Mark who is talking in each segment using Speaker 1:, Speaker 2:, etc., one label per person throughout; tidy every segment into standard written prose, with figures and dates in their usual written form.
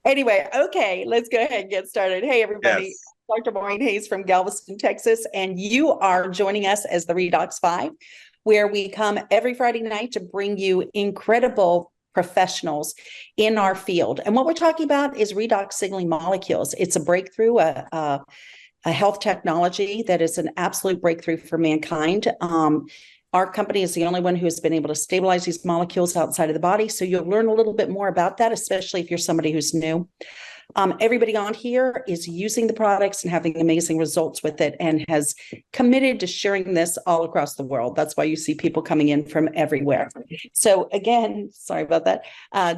Speaker 1: Anyway, okay, let's go ahead and get started. Hey, everybody.
Speaker 2: Yes.
Speaker 1: Dr. Maureen Hayes from Galveston, Texas, and you are joining us as the Redox 5, where we come every Friday night to bring you incredible professionals in our field. And what we're talking about is redox signaling molecules. It's a breakthrough, a health technology that is an absolute breakthrough for mankind. Our company is the only one who has been able to stabilize these molecules outside of the body. So you'll learn a little bit more about that, especially if you're somebody who's new. Everybody on here is using the products and having amazing results with it and has committed to sharing this all across the world. That's why you see people coming in from everywhere. So again, sorry about that.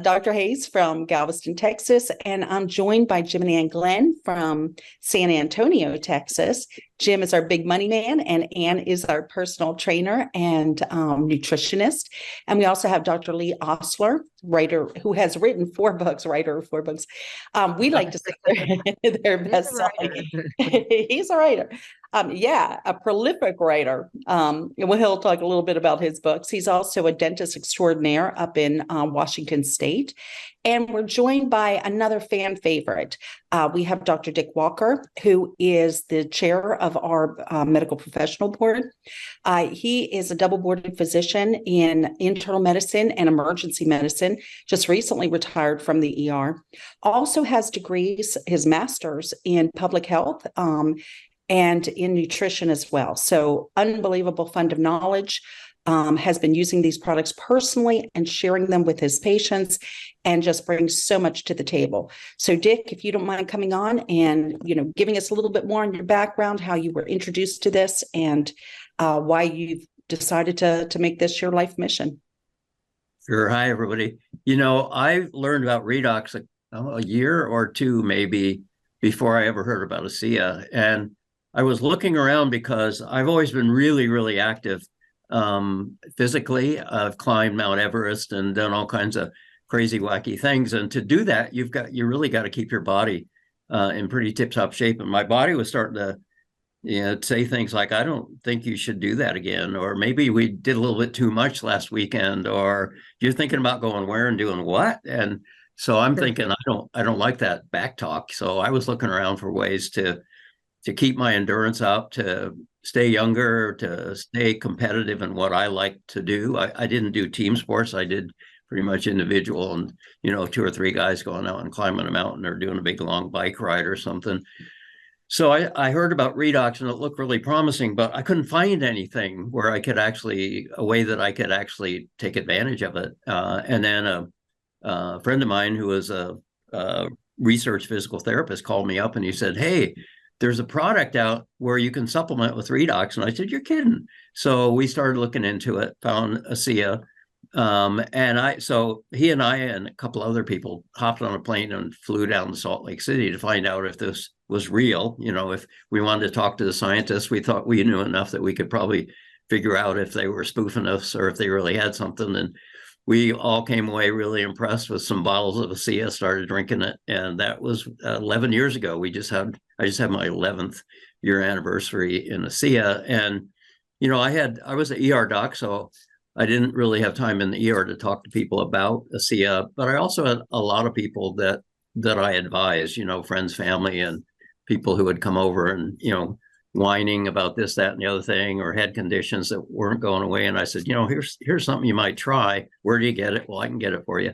Speaker 1: Dr. Hayes from Galveston, Texas, and I'm joined by Jim and Ann Glenn from San Antonio, Texas. Jim is our big money man, and Ann is our personal trainer and nutritionist. And we also have Dr. Lee Osler, writer who has written 4 books, writer of 4 books. We like to say they're best-selling. He's a writer. Yeah, a prolific writer. He'll talk a little bit about his books. He's also a dentist extraordinaire up in Washington State. And we're joined by another fan favorite. We have Dr. Dick Walker, who is the chair of our medical professional board. He is a double-boarded physician in internal medicine and emergency medicine, just recently retired from the ER. Also has degrees, his master's in public health, and in nutrition as well. So unbelievable fund of knowledge. Has been using these products personally and sharing them with his patients and just brings so much to the table. So Dick, if you don't mind coming on and, giving us a little bit more on your background, how you were introduced to this and why you've decided to make this your life mission.
Speaker 2: Sure. Hi, everybody. I learned about redox a year or two maybe before I ever heard about ASEA. And I was looking around because I've always been really, really active physically. I've climbed Mount Everest and done all kinds of crazy, wacky things. And to do that, you really got to keep your body in pretty tip-top shape. And my body was starting to say things like, I don't think you should do that again, or maybe we did a little bit too much last weekend, or you're thinking about going where and doing what. And so I'm thinking, I don't like that back talk. So I was looking around for ways to keep my endurance up, to stay younger, to stay competitive in what I like to do. I didn't do team sports. I did pretty much individual, and 2 or 3 guys going out and climbing a mountain or doing a big long bike ride or something. So I heard about redox and it looked really promising, but I couldn't find anything where a way that I could actually take advantage of it. And then a friend of mine who was a research physical therapist called me up and he said, "Hey, there's a product out where you can supplement with redox." And I said, "You're kidding." So we started looking into it, found ASEA. So he and I and a couple other people hopped on a plane and flew down to Salt Lake City to find out if this was real. If we wanted to talk to the scientists, we thought we knew enough that we could probably figure out if they were spoofing us or if they really had something. And we all came away really impressed with some bottles of ASEA, started drinking it. And that was 11 years ago. I just had my 11th year anniversary in ASEA. And, I was an ER doc, so I didn't really have time in the ER to talk to people about ASEA, but I also had a lot of people that I advised, friends, family, and people who would come over and, whining about this, that, and the other thing, or had conditions that weren't going away. And I said, here's something you might try. Where do you get it? Well, I can get it for you.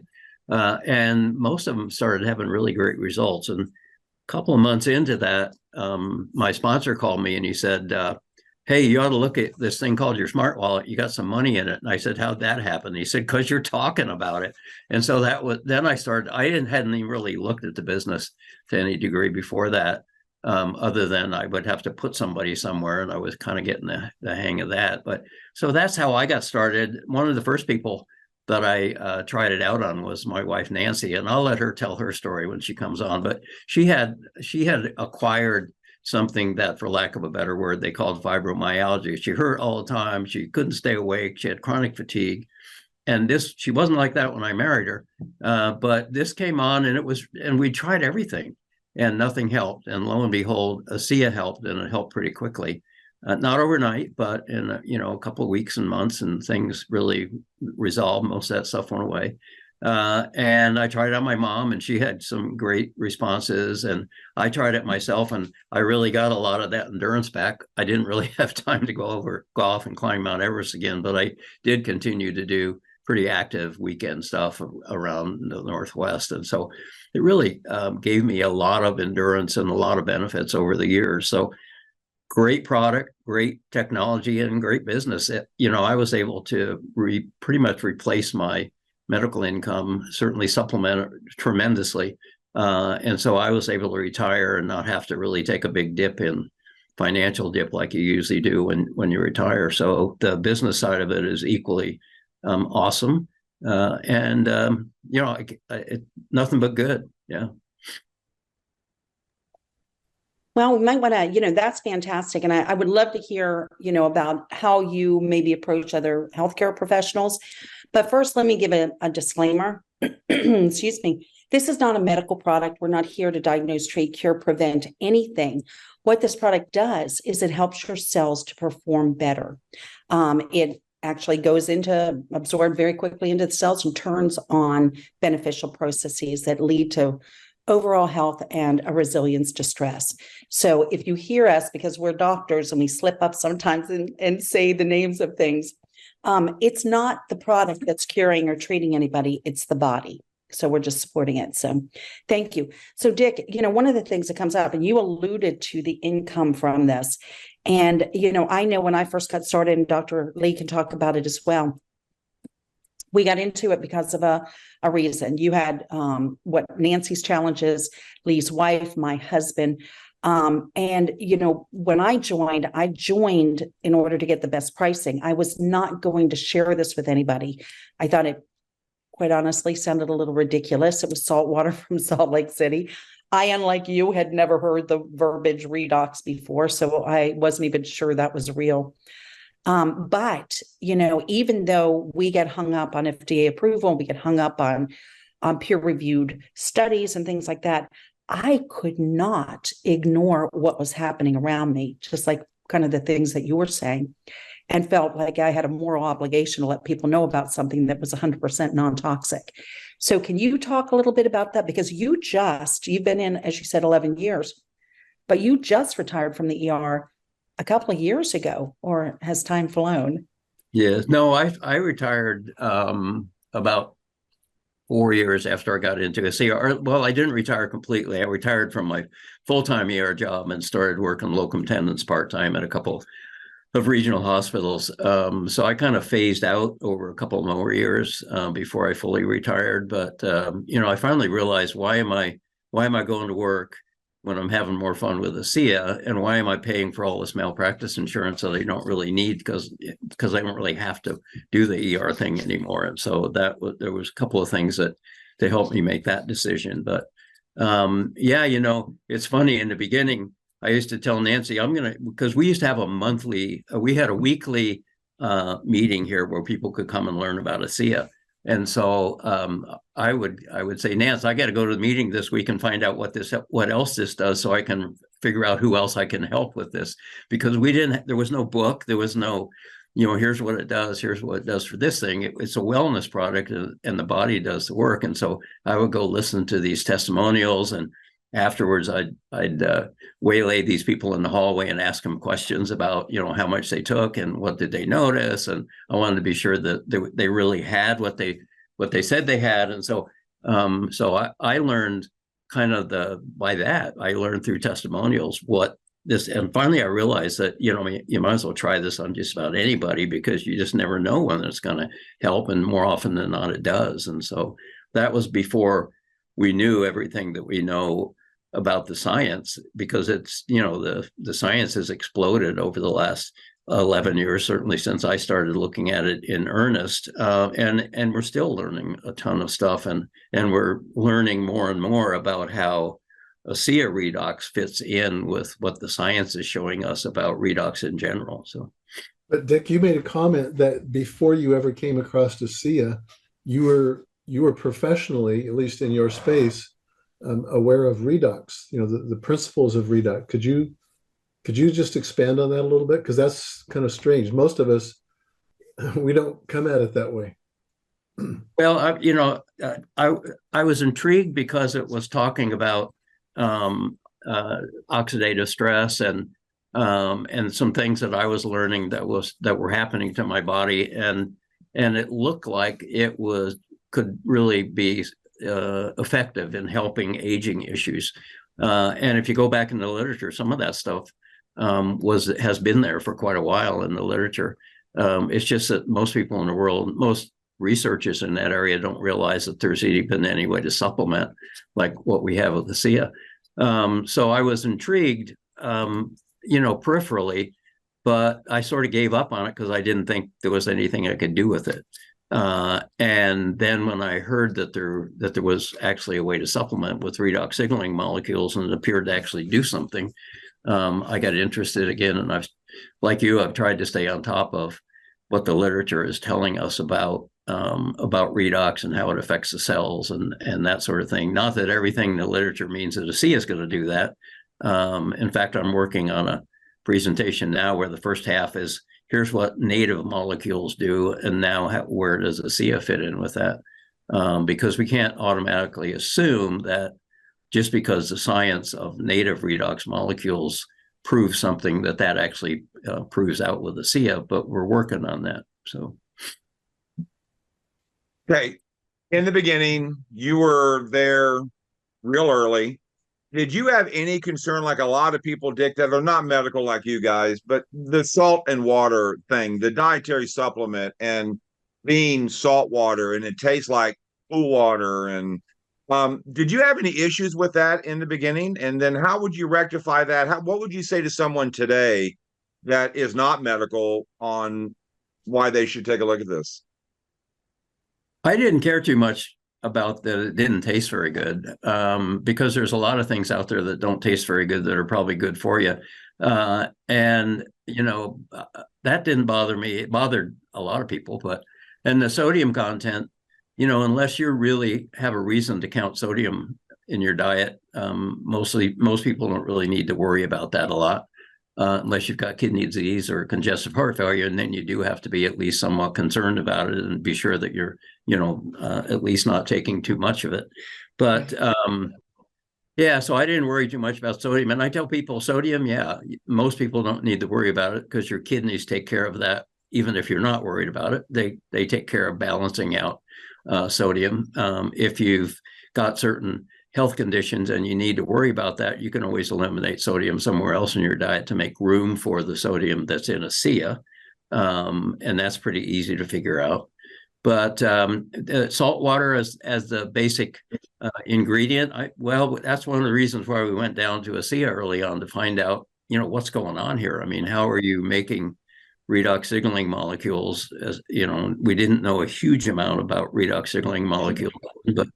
Speaker 2: And most of them started having really great results. And a couple of months into that, my sponsor called me and he said, "Hey, you ought to look at this thing called your smart wallet. You got some money in it." And I said, "How'd that happen?" He said, "Because you're talking about it." And so then I hadn't even really looked at the business to any degree before that. Other than I would have to put somebody somewhere, and I was kind of getting the hang of that. But so that's how I got started. One of the first people that I tried it out on was my wife, Nancy, and I'll let her tell her story when she comes on. But she had acquired something that, for lack of a better word, they called fibromyalgia. She hurt all the time. She couldn't stay awake. She had chronic fatigue. And she wasn't like that when I married her. But this came on and we tried everything. And nothing helped. And lo and behold, ASEA helped, and it helped pretty quickly. Not overnight, but in a couple of weeks and months, and things really resolved. Most of that stuff went away. And I tried it on my mom, and she had some great responses. And I tried it myself, and I really got a lot of that endurance back. I didn't really have time to go off and climb Mount Everest again, but I did continue to do pretty active weekend stuff around the Northwest. And so it really gave me a lot of endurance and a lot of benefits over the years. So great product, great technology, and great business. I was able to pretty much replace my medical income, certainly supplement tremendously. And so I was able to retire and not have to really take a big financial dip like you usually do when you retire. So the business side of it is equally awesome. Nothing but good. Yeah.
Speaker 1: Well, we might want to, that's fantastic. And I would love to hear, about how you maybe approach other healthcare professionals. But first, let me give a disclaimer. Excuse me. This is not a medical product. We're not here to diagnose, treat, cure, prevent anything. What this product does is it helps your cells to perform better. It actually goes absorbed very quickly into the cells and turns on beneficial processes that lead to overall health and a resilience to stress. So if you hear us, because we're doctors and we slip up sometimes and say the names of things, it's not the product that's curing or treating anybody, it's the body. So we're just supporting it. So thank you. So Dick, one of the things that comes up, and you alluded to the income from this. And, I know when I first got started, and Dr. Lee can talk about it as well, we got into it because of a reason. You had what Nancy's challenges, Lee's wife, my husband. And, when I joined in order to get the best pricing. I was not going to share this with anybody. I thought it, quite honestly, sounded a little ridiculous. It was salt water from Salt Lake City. I, unlike you, had never heard the verbiage Redox before, so I wasn't even sure that was real. But, even though we get hung up on FDA approval, we get hung up on peer-reviewed studies and things like that, I could not ignore what was happening around me, just like kind of the things that you were saying, and felt like I had a moral obligation to let people know about something that was 100% non-toxic. So can you talk a little bit about that? Because you've been in, as you said, 11 years, but you just retired from the ER a couple of years ago, or has time flown?
Speaker 2: Yes. No, I retired about 4 years after I got into it. Well, I didn't retire completely. I retired from my full-time ER job and started working locum tenens part-time at a couple of regional hospitals. So I kind of phased out over a couple more years before I fully retired. But I finally realized, why am I going to work when I'm having more fun with ASEA, and why am I paying for all this malpractice insurance that I don't really need, because I don't really have to do the ER thing anymore. And so there was a couple of things that helped me make that decision. But it's funny, in the beginning, I used to tell Nancy, because we used to have we had a weekly meeting here where people could come and learn about ASEA. And so I would say, Nance, I got to go to the meeting this week and find out what else this does, so I can figure out who else I can help with this, because there was no book, there was no, here's what it does, here's what it does for this thing. It's a wellness product, and the body does the work. And so I would go listen to these testimonials, and afterwards I'd waylay these people in the hallway and ask them questions about, how much they took and what did they notice. And I wanted to be sure that they really had what they said they had. And so I learned I learned through testimonials what this, and finally I realized that, you might as well try this on just about anybody, because you just never know when it's going to help. And more often than not, it does. And so that was before we knew everything that we know about the science, because it's, the science has exploded over the last 11 years, certainly since I started looking at it in earnest. And we're still learning a ton of stuff, and we're learning more and more about how ASEA Redox fits in with what the science is showing us about redox in general. So,
Speaker 3: but Dick, you made a comment that before you ever came across ASEA, you were professionally, at least in your space, aware of redox, the principles of redox. Could you just expand on that a little bit? Because that's kind of strange. Most of us, we don't come at it that way.
Speaker 2: Well, I was intrigued because it was talking about oxidative stress and some things that I was learning that were happening to my body, and it looked like it could really be effective in helping aging issues. And if you go back in the literature, some of that stuff has been there for quite a while in the literature. It's just that most people in the world, most researchers in that area don't realize that there's even any way to supplement like what we have with the SIA. So I was intrigued, peripherally, but I sort of gave up on it because I didn't think there was anything I could do with it. And then when I heard that there was actually a way to supplement with redox signaling molecules and it appeared to actually do something, I got interested again. And like you, I've tried to stay on top of what the literature is telling us about redox and how it affects the cells and that sort of thing. Not that everything in the literature means that a C is going to do that. In fact, I'm working on a presentation now where the first half is here's what native molecules do, and now where does a SIA fit in with that? Because we can't automatically assume that just because the science of native redox molecules proves something that actually proves out with the SIA, but we're working on that. So,
Speaker 4: okay, in the beginning, you were there real early. Did you have any concern, like a lot of people, Dick, that are not medical like you guys, but the salt and water thing, the dietary supplement and being salt water and it tastes like pool water? And did you have any issues with that in the beginning? And then how would you rectify that? What would you say to someone today that is not medical on why they should take a look at this?
Speaker 2: I didn't care too much about that it didn't taste very good, because there's a lot of things out there that don't taste very good that are probably good for you. And that didn't bother me. It bothered a lot of people, and the sodium content, unless you really have a reason to count sodium in your diet, most people don't really need to worry about that a lot, unless you've got kidney disease or congestive heart failure, and then you do have to be at least somewhat concerned about it and be sure that you're at least not taking too much of it. But yeah, so I didn't worry too much about sodium. And I tell people sodium, yeah, most people don't need to worry about it because your kidneys take care of that. Even if you're not worried about it, they take care of balancing out sodium. If you've got certain health conditions and you need to worry about that, you can always eliminate sodium somewhere else in your diet to make room for the sodium that's in a SIA. And that's pretty easy to figure out. But salt water as the basic ingredient, that's one of the reasons why we went down to a SIA early on, to find out, what's going on here. I mean, how are you making redox signaling molecules? As we didn't know a huge amount about redox signaling molecules, but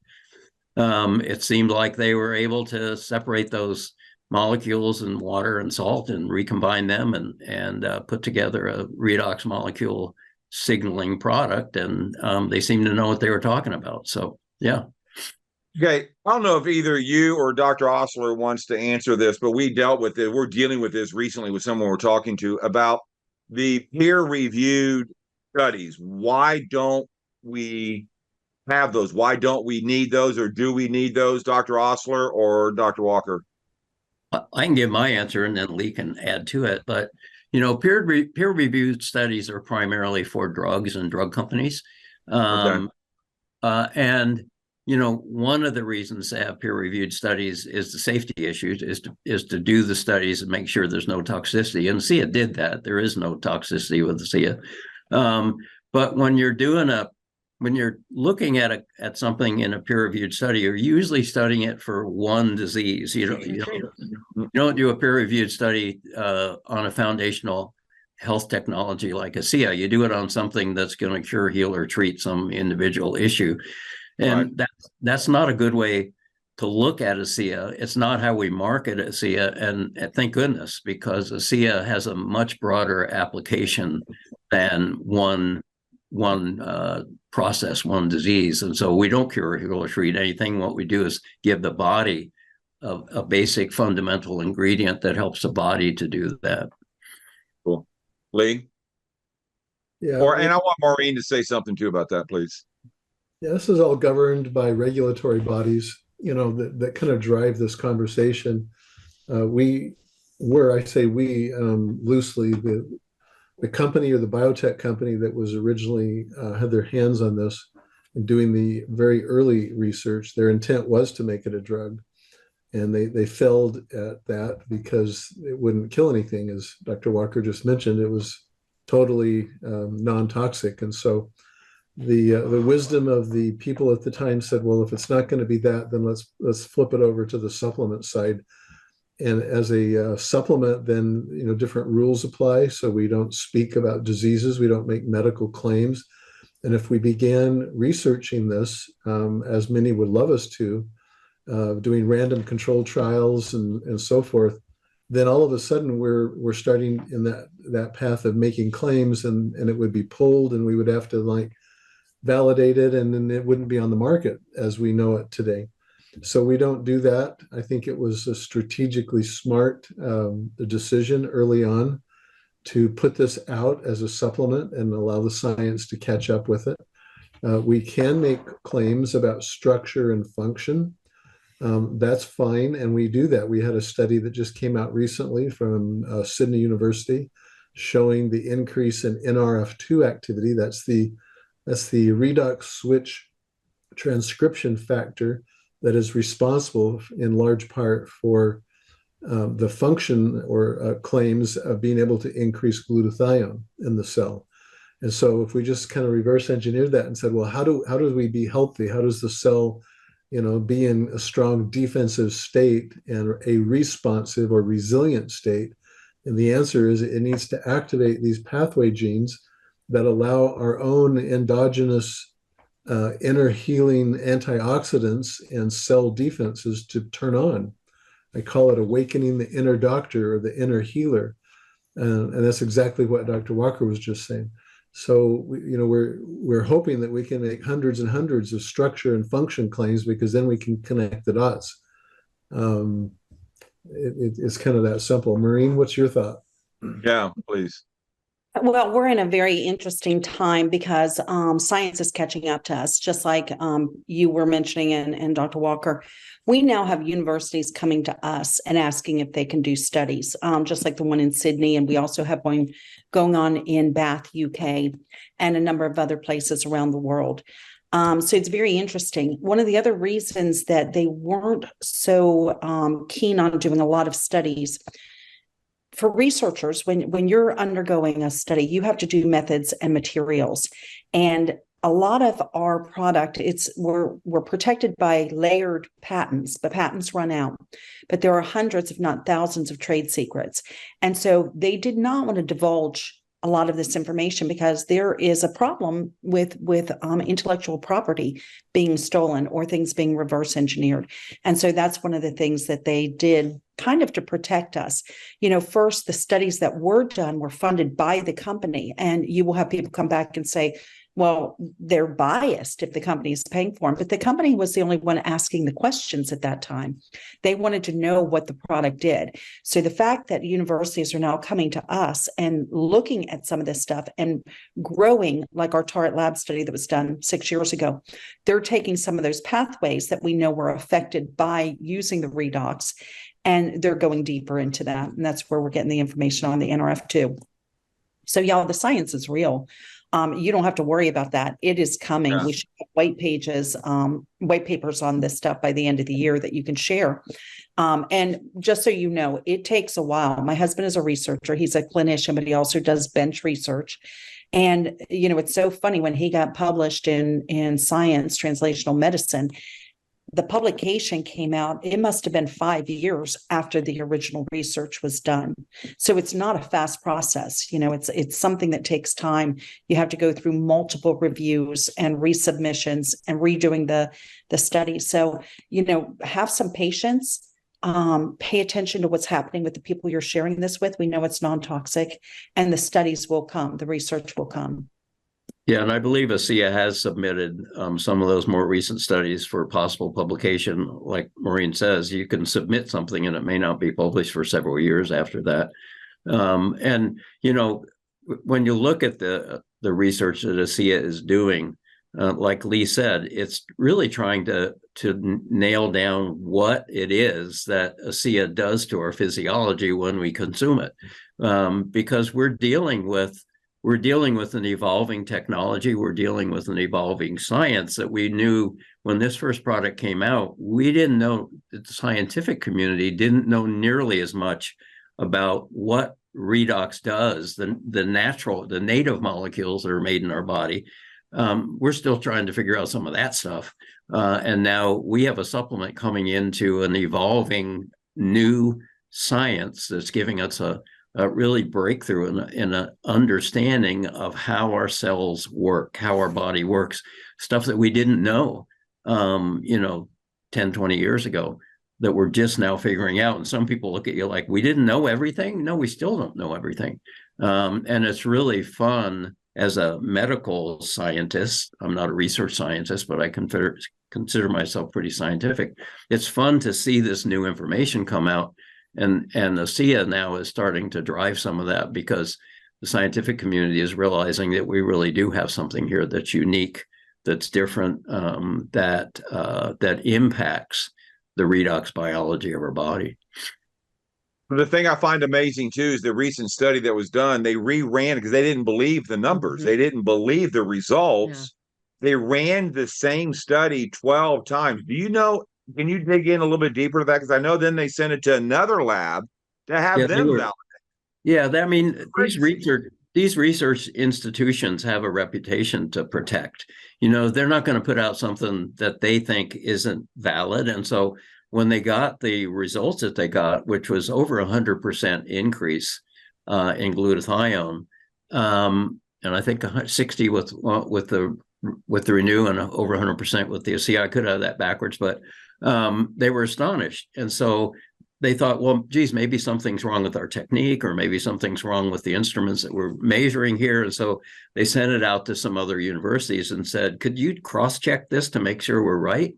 Speaker 2: it seemed like they were able to separate those molecules in water and salt and recombine them and put together a redox molecule signaling product, and they seem to know what they were talking about. So yeah.
Speaker 4: Okay, I don't know if either you or Dr. Osler wants to answer this, but we're dealing with this recently with someone we're talking to about the peer-reviewed studies. Why don't we have those? Why don't we need those, or do we need those, Dr. Osler or Dr. Walker?
Speaker 2: I can give my answer and then Lee can add to it. But peer-reviewed studies are primarily for drugs and drug companies. Okay. And one of the reasons to have peer-reviewed studies is the safety issues, is to do the studies and make sure there's no toxicity. And SIA did that. There is no toxicity with the SIA. But when you're looking at something in a peer-reviewed study, you're usually studying it for one disease. You don't do a peer-reviewed study on a foundational health technology like a SIA. You do it on something that's going to cure, heal, or treat some individual issue. And that's not a good way to look at a SIA. It's not how we market a SIA. And thank goodness, because a SIA has a much broader application than one process, one disease. And so we don't cure, heal, or treat anything. What we do is give the body a basic fundamental ingredient that helps the body to do that.
Speaker 4: Cool. Lee?
Speaker 3: Yeah.
Speaker 4: And I want Maureen to say something too about that, please.
Speaker 3: Yeah, this is all governed by regulatory bodies, that kind of drive this conversation. I say we, loosely, the company or the biotech company that was originally had their hands on this and doing the very early research, their intent was to make it a drug. And they failed at that because it wouldn't kill anything. As Dr. Walker just mentioned, it was totally non-toxic. And so the wisdom of the people at the time said, well, if it's not going to be that, then let's flip it over to the supplement side. And as a supplement, then different rules apply. So we don't speak about diseases, we don't make medical claims. And if we began researching this, as many would love us to, doing random controlled trials and so forth, then all of a sudden we're starting in that path of making claims, and it would be pulled, and we would have to validate it, and then it wouldn't be on the market as we know it today. So we don't do that. I think it was a strategically smart decision early on to put this out as a supplement and allow the science to catch up with it. We can make claims about structure and function. That's fine, and we do that. We had a study that just came out recently from Sydney University showing the increase in NRF2 activity. That's the redox switch transcription factor that is responsible in large part for the function or claims of being able to increase glutathione in the cell. And so if we just kind of reverse engineered that and said, well, how do we be healthy? How does the cell be in a strong defensive state and a responsive or resilient state? And the answer is it needs to activate these pathway genes that allow our own endogenous inner healing antioxidants and cell defenses to turn on. I call it awakening the inner doctor or the inner healer. And that's exactly what Dr. Walker was just saying. So, we're hoping that we can make hundreds and hundreds of structure and function claims, because then we can connect the dots. It's kind of that simple. Maureen, what's your thought?
Speaker 4: Yeah, please.
Speaker 1: Well, we're in a very interesting time because science is catching up to us, just like you were mentioning and Dr. Walker. We now have universities coming to us and asking if they can do studies, just like the one in Sydney. And we also have one going on in Bath, UK, and a number of other places around the world. So it's very interesting. One of the other reasons that they weren't so keen on doing a lot of studies for researchers, when you're undergoing a study, you have to do methods and materials. And a lot of our product, we're protected by layered patents, but patents run out. But there are hundreds, if not thousands, of trade secrets. And so they did not want to divulge a lot of this information because there is a problem with intellectual property being stolen or things being reverse engineered. And so that's one of the things that they did kind of to protect us. First, the studies that were done were funded by the company, and you will have people come back and say, well, they're biased if the company is paying for them. But the company was the only one asking the questions at that time. They wanted to know what the product did. So the fact that universities are now coming to us and looking at some of this stuff and growing, like our Target Lab study that was done 6 years ago, they're taking some of those pathways that we know were affected by using the redox, and they're going deeper into that. And that's where we're getting the information on the NRF2. So y'all, the science is real. You don't have to worry about that. It is coming. Yeah. We should have white papers on this stuff by the end of the year that you can share. And just so you know, it takes a while. My husband is a researcher. He's a clinician, but he also does bench research. And, it's so funny when he got published in Science Translational Medicine, the publication came out, it must have been 5 years after the original research was done. So it's not a fast process. It's something that takes time. You have to go through multiple reviews and resubmissions and redoing the study. So, have some patience, pay attention to what's happening with the people you're sharing this with. We know it's non-toxic, and the studies will come, the research will come.
Speaker 2: Yeah, and I believe ASEA has submitted some of those more recent studies for possible publication. Like Maureen says, you can submit something and it may not be published for several years after that. And, when you look at the research that ASEA is doing, like Lee said, it's really trying to nail down what it is that ASEA does to our physiology when we consume it, because we're dealing with an evolving technology. We're dealing with an evolving science that we knew when this first product came out. We didn't know, the scientific community didn't know nearly as much about what redox does, the native molecules that are made in our body. We're still trying to figure out some of that stuff. And now we have a supplement coming into an evolving new science that's giving us a really breakthrough in an understanding of how our cells work, how our body works, stuff that we didn't know, 10, 20 years ago, that we're just now figuring out. And some people look at you like, we didn't know everything. No, we still don't know everything. And it's really fun as a medical scientist. I'm not a research scientist, but I consider myself pretty scientific. It's fun to see this new information come out. And ASEA now is starting to drive some of that, because the scientific community is realizing that we really do have something here that's unique, that's different, that impacts the redox biology of our body.
Speaker 4: The thing I find amazing too is the recent study that was done. They reran because they didn't believe the numbers. They didn't believe the results. They ran the same study 12 times. Do you know? Can you dig in a little bit deeper to that? Because I know then they sent it to another lab to have them validate.
Speaker 2: Yeah, I mean, these research institutions have a reputation to protect. They're not going to put out something that they think isn't valid. And so when they got the results that they got, which was over 100% increase in glutathione, and I think 60 with the Renew, and over 100% with the ASEA. I could have that backwards, but they were astonished. And so they thought, well, geez, maybe something's wrong with our technique, or maybe something's wrong with the instruments that we're measuring here. And so they sent it out to some other universities and said, could you cross-check this to make sure we're right?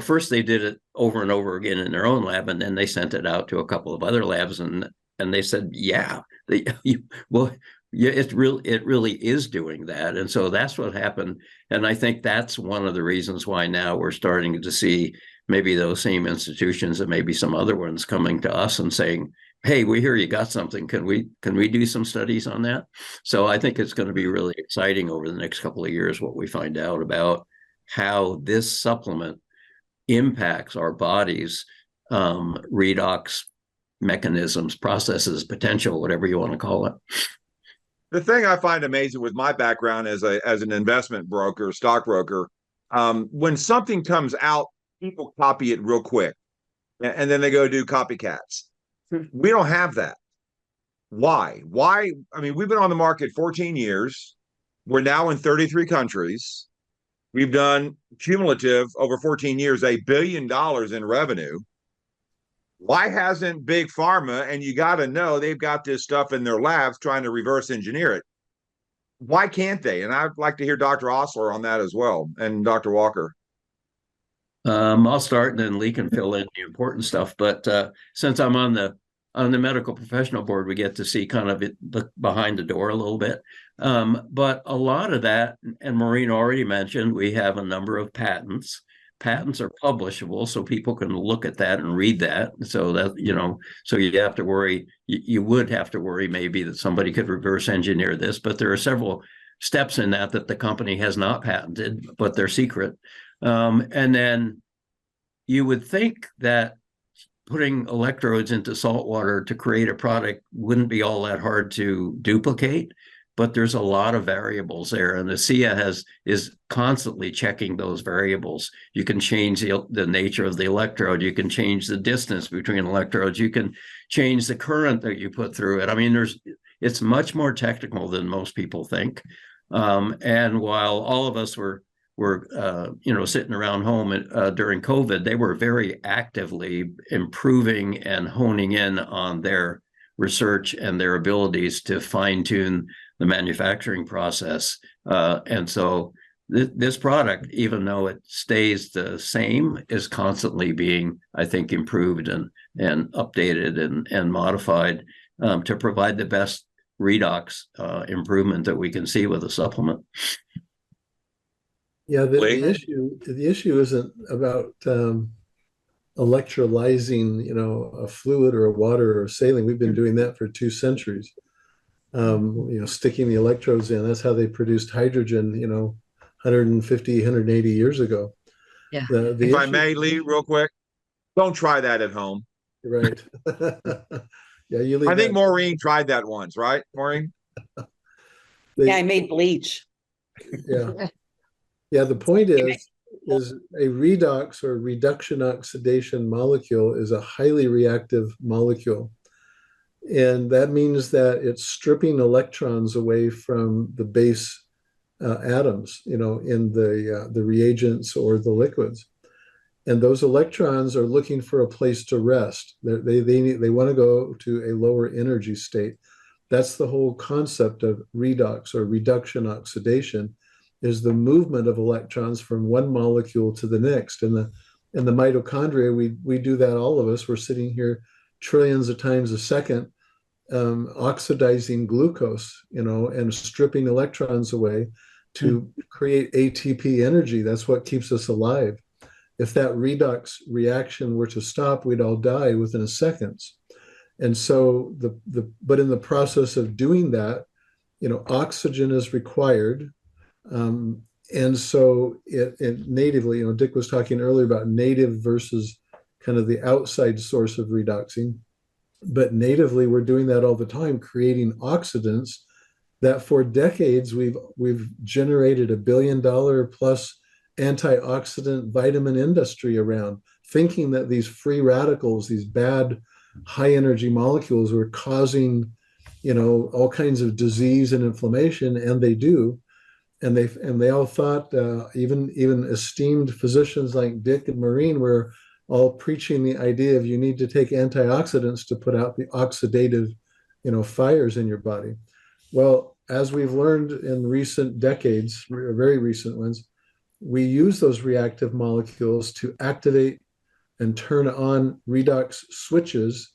Speaker 2: First they did it over and over again in their own lab, and then they sent it out to a couple of other labs, and they said, it really is doing that. And so that's what happened. And I think that's one of the reasons why now we're starting to see maybe those same institutions and maybe some other ones coming to us and saying, hey, we hear you got something. Can we do some studies on that? So I think it's going to be really exciting over the next couple of years what we find out about how this supplement impacts our body's redox mechanisms, processes, potential, whatever you want to call it.
Speaker 4: The thing I find amazing with my background as an investment broker, stockbroker, when something comes out, people copy it real quick, and then they go do copycats. We don't have that. Why? I mean, we've been on the market 14 years. We're now in 33 countries. We've done cumulative over 14 years, $1 billion in revenue. Why hasn't Big Pharma, and you got to know they've got this stuff in their labs trying to reverse engineer it? Why can't they? And I'd like to hear Dr. Osler on that as well, and Dr. Walker.
Speaker 2: I'll start, and then Lee can fill in the important stuff. But since I'm on the medical professional board, we get to see kind of it behind the door a little bit. But a lot of that, and Maureen already mentioned, we have a number of patents. Patents are publishable, so people can look at that and read that. So that, so you have to worry, you would have to worry maybe that somebody could reverse engineer this, but there are several steps in that the company has not patented, but they're secret. And then you would think that putting electrodes into salt water to create a product wouldn't be all that hard to duplicate, but there's a lot of variables there, and the ASEA is constantly checking those variables. You can change the nature of the electrode. You can change the distance between electrodes. You can change the current that you put through it. I mean, it's much more technical than most people think. And while all of us were sitting around home during COVID, they were very actively improving and honing in on their research and their abilities to fine-tune the manufacturing process. And so this product, even though it stays the same, is constantly being, I think, improved and updated and modified to provide the best redox improvement that we can see with a supplement.
Speaker 3: Yeah,
Speaker 4: Lee?
Speaker 3: the issue isn't about electrolyzing, a fluid or a water or saline. We've been doing that for 2 centuries. Sticking the electrodes in. That's how they produced hydrogen, 150, 180 years ago.
Speaker 5: Yeah.
Speaker 3: The
Speaker 4: If I
Speaker 3: issue,
Speaker 4: may, Lee, real quick, don't try that at home.
Speaker 3: right? Yeah, you
Speaker 4: I
Speaker 3: leave
Speaker 4: think
Speaker 3: that.
Speaker 4: Maureen tried that once, right, Maureen?
Speaker 1: Yeah, I made bleach.
Speaker 3: Yeah, yeah. The point is a redox or reduction oxidation molecule is a highly reactive molecule. And that means that it's stripping electrons away from the base atoms, in the reagents or the liquids. And those electrons are looking for a place to rest. They want to go to a lower energy state. That's the whole concept of redox or reduction oxidation, is the movement of electrons from one molecule to the next. In the mitochondria, we do that, all of us. We're sitting here trillions of times a second, oxidizing glucose, and stripping electrons away to create ATP energy. That's what keeps us alive. If that redox reaction were to stop, we'd all die within seconds. And so but in the process of doing that, oxygen is required. And so it natively, Dick was talking earlier about native versus kind of the outside source of redoxing. But natively, we're doing that all the time, creating oxidants that for decades we've generated $1 billion plus antioxidant vitamin industry around, thinking that these free radicals, these bad high energy molecules, were causing, all kinds of disease and inflammation, and they do. And they all thought, even esteemed physicians like Dick and Maureen were all preaching the idea of you need to take antioxidants to put out the oxidative, fires in your body. Well, as we've learned in recent decades, very recent ones, we use those reactive molecules to activate and turn on redox switches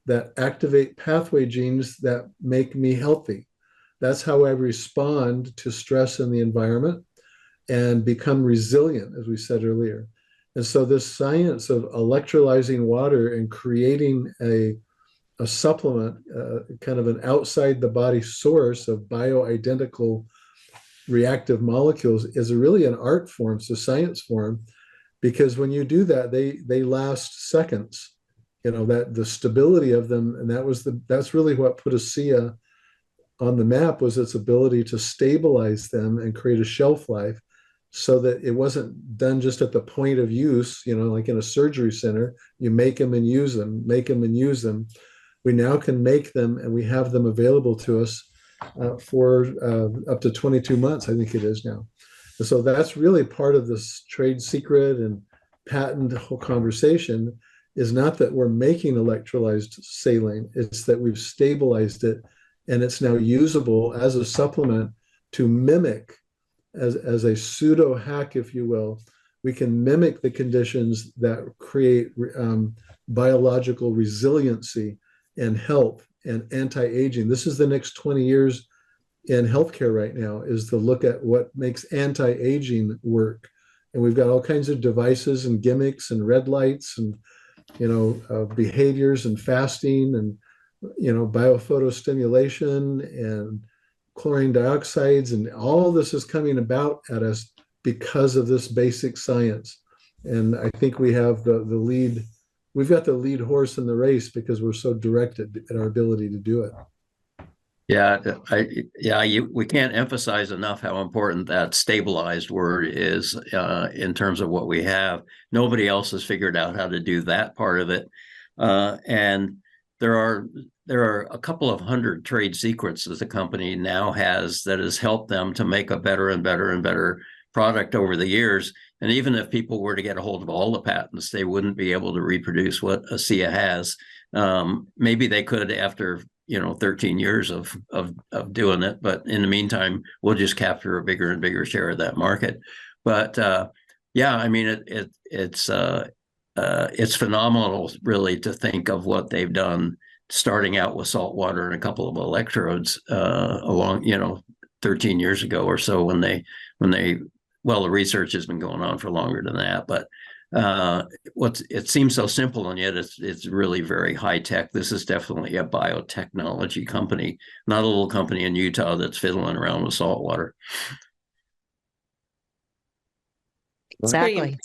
Speaker 3: that activate pathway genes that make me healthy. That's how I respond to stress in the environment and become resilient, as we said earlier. And so this science of electrolyzing water and creating a supplement, kind of an outside the body source of bioidentical reactive molecules, is really an art form, it's a science form, because when you do that, they last seconds. That the stability of them, and that's really what put ASEA on the map, was its ability to stabilize them and create a shelf life, so that it wasn't done just at the point of use, like in a surgery center, you make them and use them, make them and use them. We now can make them, and we have them available to us for up to 22 months, I think it is now. And so that's really part of this trade secret and patent whole conversation, is not that we're making electrolyzed saline, it's that we've stabilized it, and it's now usable as a supplement to mimic, as a pseudo hack, if you will. We can mimic the conditions that create biological resiliency and health and anti-aging. This is the next 20 years in healthcare right now, is to look at what makes anti-aging work. And we've got all kinds of devices and gimmicks and red lights and, behaviors and fasting and, biophotostimulation and chlorine dioxides, and all this is coming about at us because of this basic science. And I think we have the lead. We've got the lead horse in the race because we're so directed at our ability to do it.
Speaker 2: We can't emphasize enough how important that stabilized word is in terms of what we have. Nobody else has figured out how to do that part of it, and there are a couple of hundred trade secrets that the company now has that has helped them to make a better and better and better product over the years. And even if people were to get a hold of all the patents, they wouldn't be able to reproduce what ASEA has. Maybe they could after 13 years of doing it, but in the meantime, we'll just capture a bigger and bigger share of that market. But it's phenomenal, really, to think of what they've done, starting out with salt water and a couple of electrodes along 13 years ago or so, when they well, the research has been going on for longer than that, but it seems so simple, and yet it's really very high tech. This is definitely a biotechnology company, not a little company in Utah that's fiddling around with salt water.
Speaker 5: Exactly.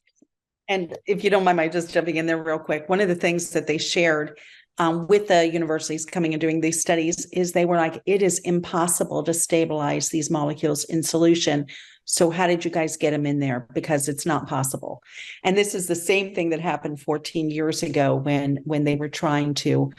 Speaker 1: And if you don't mind my just jumping in there real quick, one of the things that they shared with the universities coming and doing these studies is they were like, it is impossible to stabilize these molecules in solution. So how did you guys get them in there? Because it's not possible. And this is the same thing that happened 14 years ago when they were trying to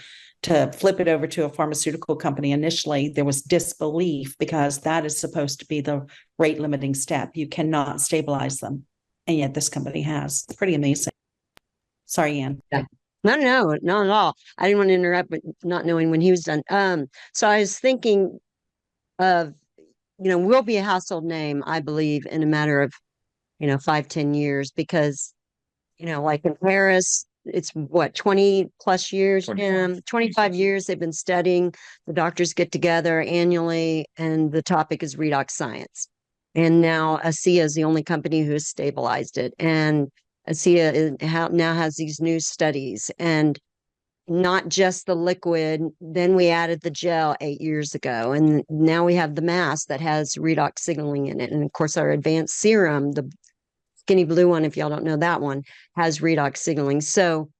Speaker 1: flip it over to a pharmaceutical company. Initially, there was disbelief because that is supposed to be the rate limiting step. You cannot stabilize them. And yet this company has. It's pretty amazing. Sorry, Ann.
Speaker 5: Yeah. No, not at all. I didn't want to interrupt, but not knowing when he was done. So I was thinking of, we'll be a household name, I believe, in a matter of, 5-10 years, because, like in Paris, it's what, 20 plus years, 25 years they've been studying. The doctors get together annually, and the topic is redox science. And now ASEA is the only company who has stabilized it. And ASEA now has these new studies, and not just the liquid. Then we added the gel 8 years ago. And now we have the mask that has redox signaling in it. And of course, our advanced serum, the skinny blue one, if y'all don't know that one, has redox signaling. So,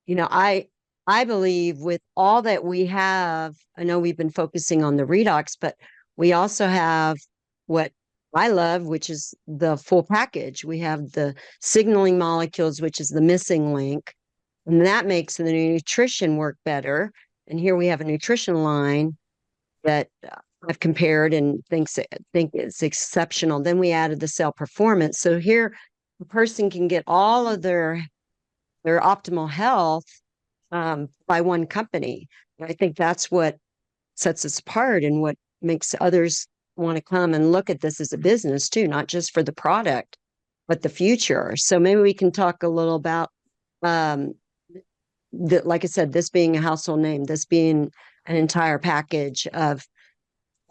Speaker 5: I believe with all that we have, I know we've been focusing on the redox, but we also have what I love, which is the full package. We have the signaling molecules, which is the missing link, and that makes the nutrition work better. And here we have a nutrition line that I've compared and think it's exceptional. Then we added the cell performance. So here the person can get all of their optimal health by one company. And I think that's what sets us apart and what makes others want to come and look at this as a business too, not just for the product, but the future. So maybe we can talk a little about, like I said, this being a household name, this being an entire package of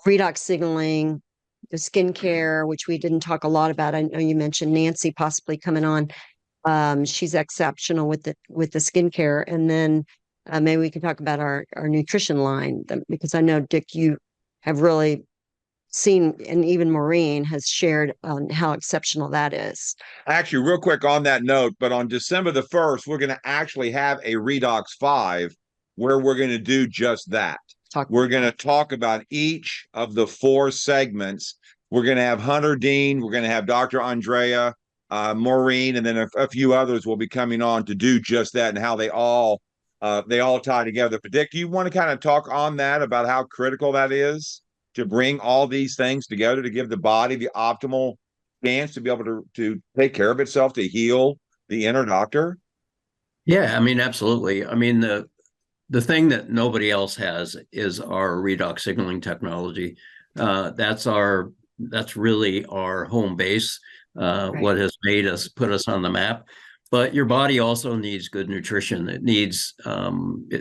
Speaker 5: redox signaling, the skincare, which we didn't talk a lot about. I know you mentioned Nancy possibly coming on. She's exceptional with the skincare. And then maybe we can talk about our nutrition line, because I know, Dick, you have really seen, and even Maureen has shared on how exceptional that is.
Speaker 4: Actually, real quick on that note, but on December the 1st, we're going to actually have a Redox 5 where we're going to do just that. We're going to talk about each of the 4 segments. We're going to have Hunter Dean, we're going to have Dr. Andrea, Maureen, and then a few others will be coming on to do just that, and how they all tie together. But Dick, do you want to kind of talk on that about how critical that is to bring all these things together to give the body the optimal chance to be able to take care of itself, to heal the inner doctor?
Speaker 2: Yeah, I mean, absolutely. I mean, the thing that nobody else has is our redox signaling technology. That's really our home base, right. What has put us on the map. But your body also needs good nutrition. It needs,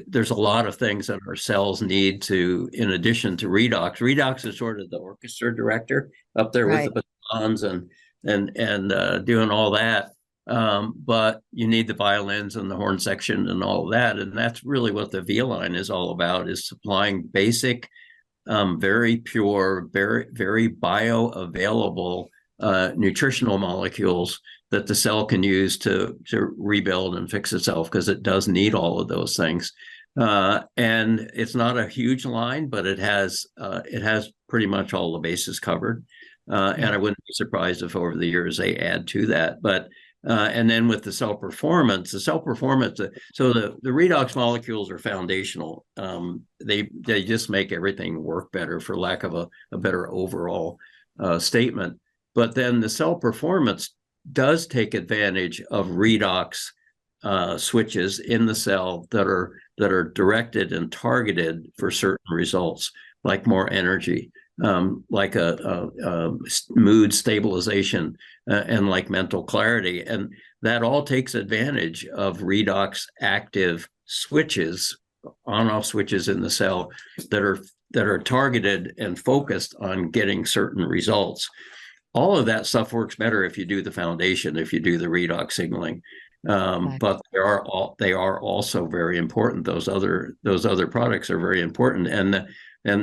Speaker 2: there's a lot of things that our cells need in addition to redox. Redox is sort of the orchestra director up there, right, with the batons and doing all that. But you need the violins and the horn section and all of that. And that's really what the V line is all about, is supplying basic, very pure, very, very bioavailable nutritional molecules that the cell can use to rebuild and fix itself, because it does need all of those things. And it's not a huge line, but it has pretty much all the bases covered. And I wouldn't be surprised if over the years they add to that. But and then with the cell performance, so the redox molecules are foundational. They just make everything work better, for lack of a better overall statement. But then the cell performance does take advantage of redox switches in the cell that are directed and targeted for certain results, like more energy, like a mood stabilization, and like mental clarity. And that all takes advantage of redox active switches, on-off switches in the cell that are targeted and focused on getting certain results. all of that stuff works better if you do the foundation, if you do the redox signaling. But they are also very important. Those other products are very important, and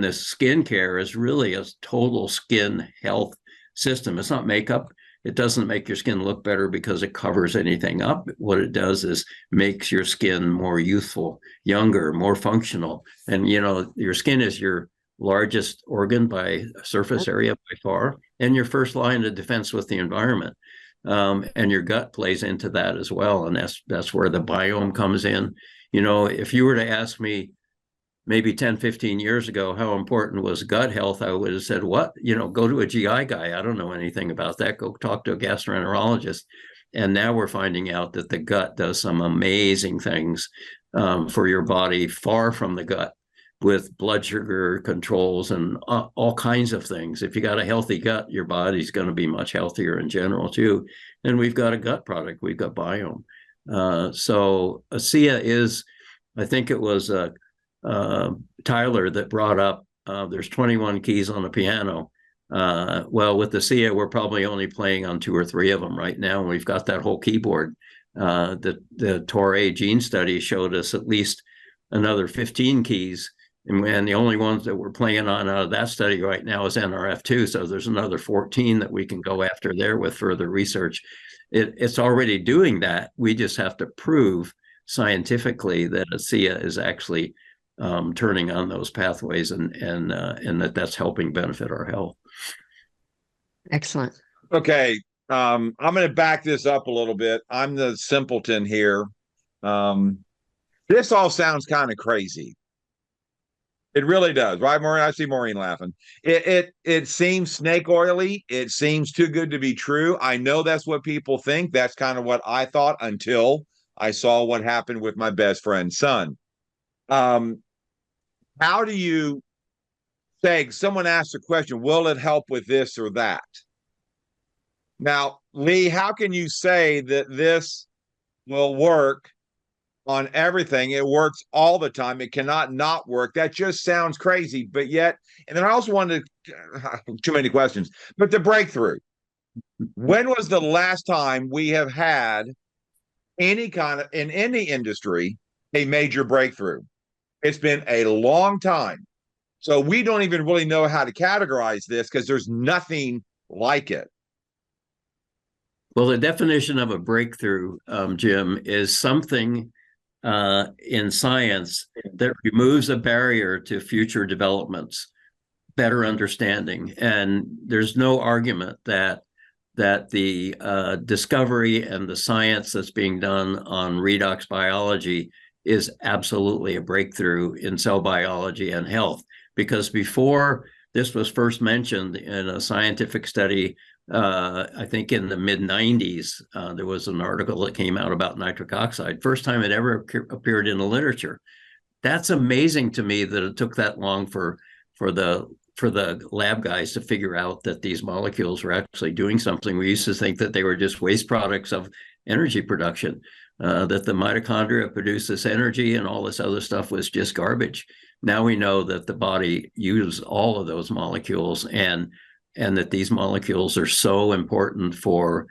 Speaker 2: the skincare is really a total skin health system. It's not makeup. It doesn't make your skin look better because it covers anything up. What it does is makes your skin more youthful, younger, more functional. And your skin is your largest organ by surface area by far, and your first line of defense with the environment. And your gut plays into that as well. And that's where the biome comes in. If you were to ask me maybe 10, 15 years ago how important was gut health, I would have said, what? Go to a GI guy. I don't know anything about that. Go talk to a gastroenterologist. And now we're finding out that the gut does some amazing things for your body, far from the gut, with blood sugar controls and all kinds of things. If you got a healthy gut, your body's going to be much healthier in general too. And we've got a gut product, we've got biome. So ASEA is, I think it was Tyler that brought up, there's 21 keys on the piano. Well, with ASEA, we're probably only playing on 2 or 3 of them right now. And we've got that whole keyboard. The Torre gene study showed us at least another 15 keys. And the only ones that we're playing on out of that study right now is NRF2. So there's another 14 that we can go after there with further research. It's already doing that. We just have to prove scientifically that ASEA is actually turning on those pathways and that's helping benefit our health.
Speaker 5: Excellent.
Speaker 4: Okay. I'm going to back this up a little bit. I'm the simpleton here. This all sounds kind of crazy. It really does, right, Maureen? I see Maureen laughing. It seems snake oily. It seems too good to be true. I know that's what people think. That's kind of what I thought until I saw what happened with my best friend's son. How do you say, someone asks a question, will it help with this or that? Now, Lee, how can you say that this will work on everything? It works all the time. It cannot not work. That just sounds crazy. But yet, and then I also wanted too many questions, but the breakthrough. When was the last time we have had any kind of, in any industry, a major breakthrough? It's been a long time. So we don't even really know how to categorize this because there's nothing like it.
Speaker 2: Well, the definition of a breakthrough, Jim, is something in science that removes a barrier to future developments, better understanding. And there's no argument that the discovery and the science that's being done on redox biology is absolutely a breakthrough in cell biology and health. Because before this was first mentioned in a scientific study, I think in the mid-90s, there was an article that came out about nitric oxide. First time it ever appeared in the literature. That's amazing to me that it took that long for the lab guys to figure out that these molecules were actually doing something. We used to think that they were just waste products of energy production, that the mitochondria produce this energy and all this other stuff was just garbage. Now we know that the body uses all of those molecules and that these molecules are so important for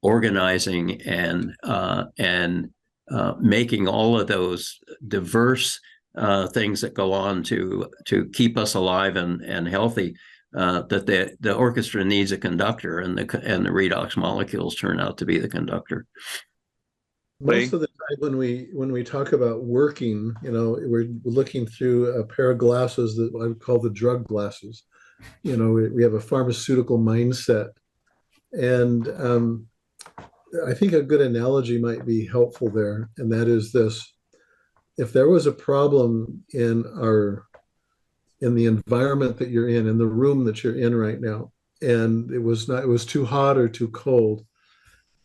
Speaker 2: organizing and making all of those diverse things that go on to keep us alive and healthy, that the orchestra needs a conductor, and the redox molecules turn out to be the conductor.
Speaker 3: Most of the time when we talk about working, we're looking through a pair of glasses that I would call the drug glasses. We have a pharmaceutical mindset. And I think a good analogy might be helpful there. And that is this: if there was a problem in the environment that you're in the room that you're in right now, and it was too hot or too cold,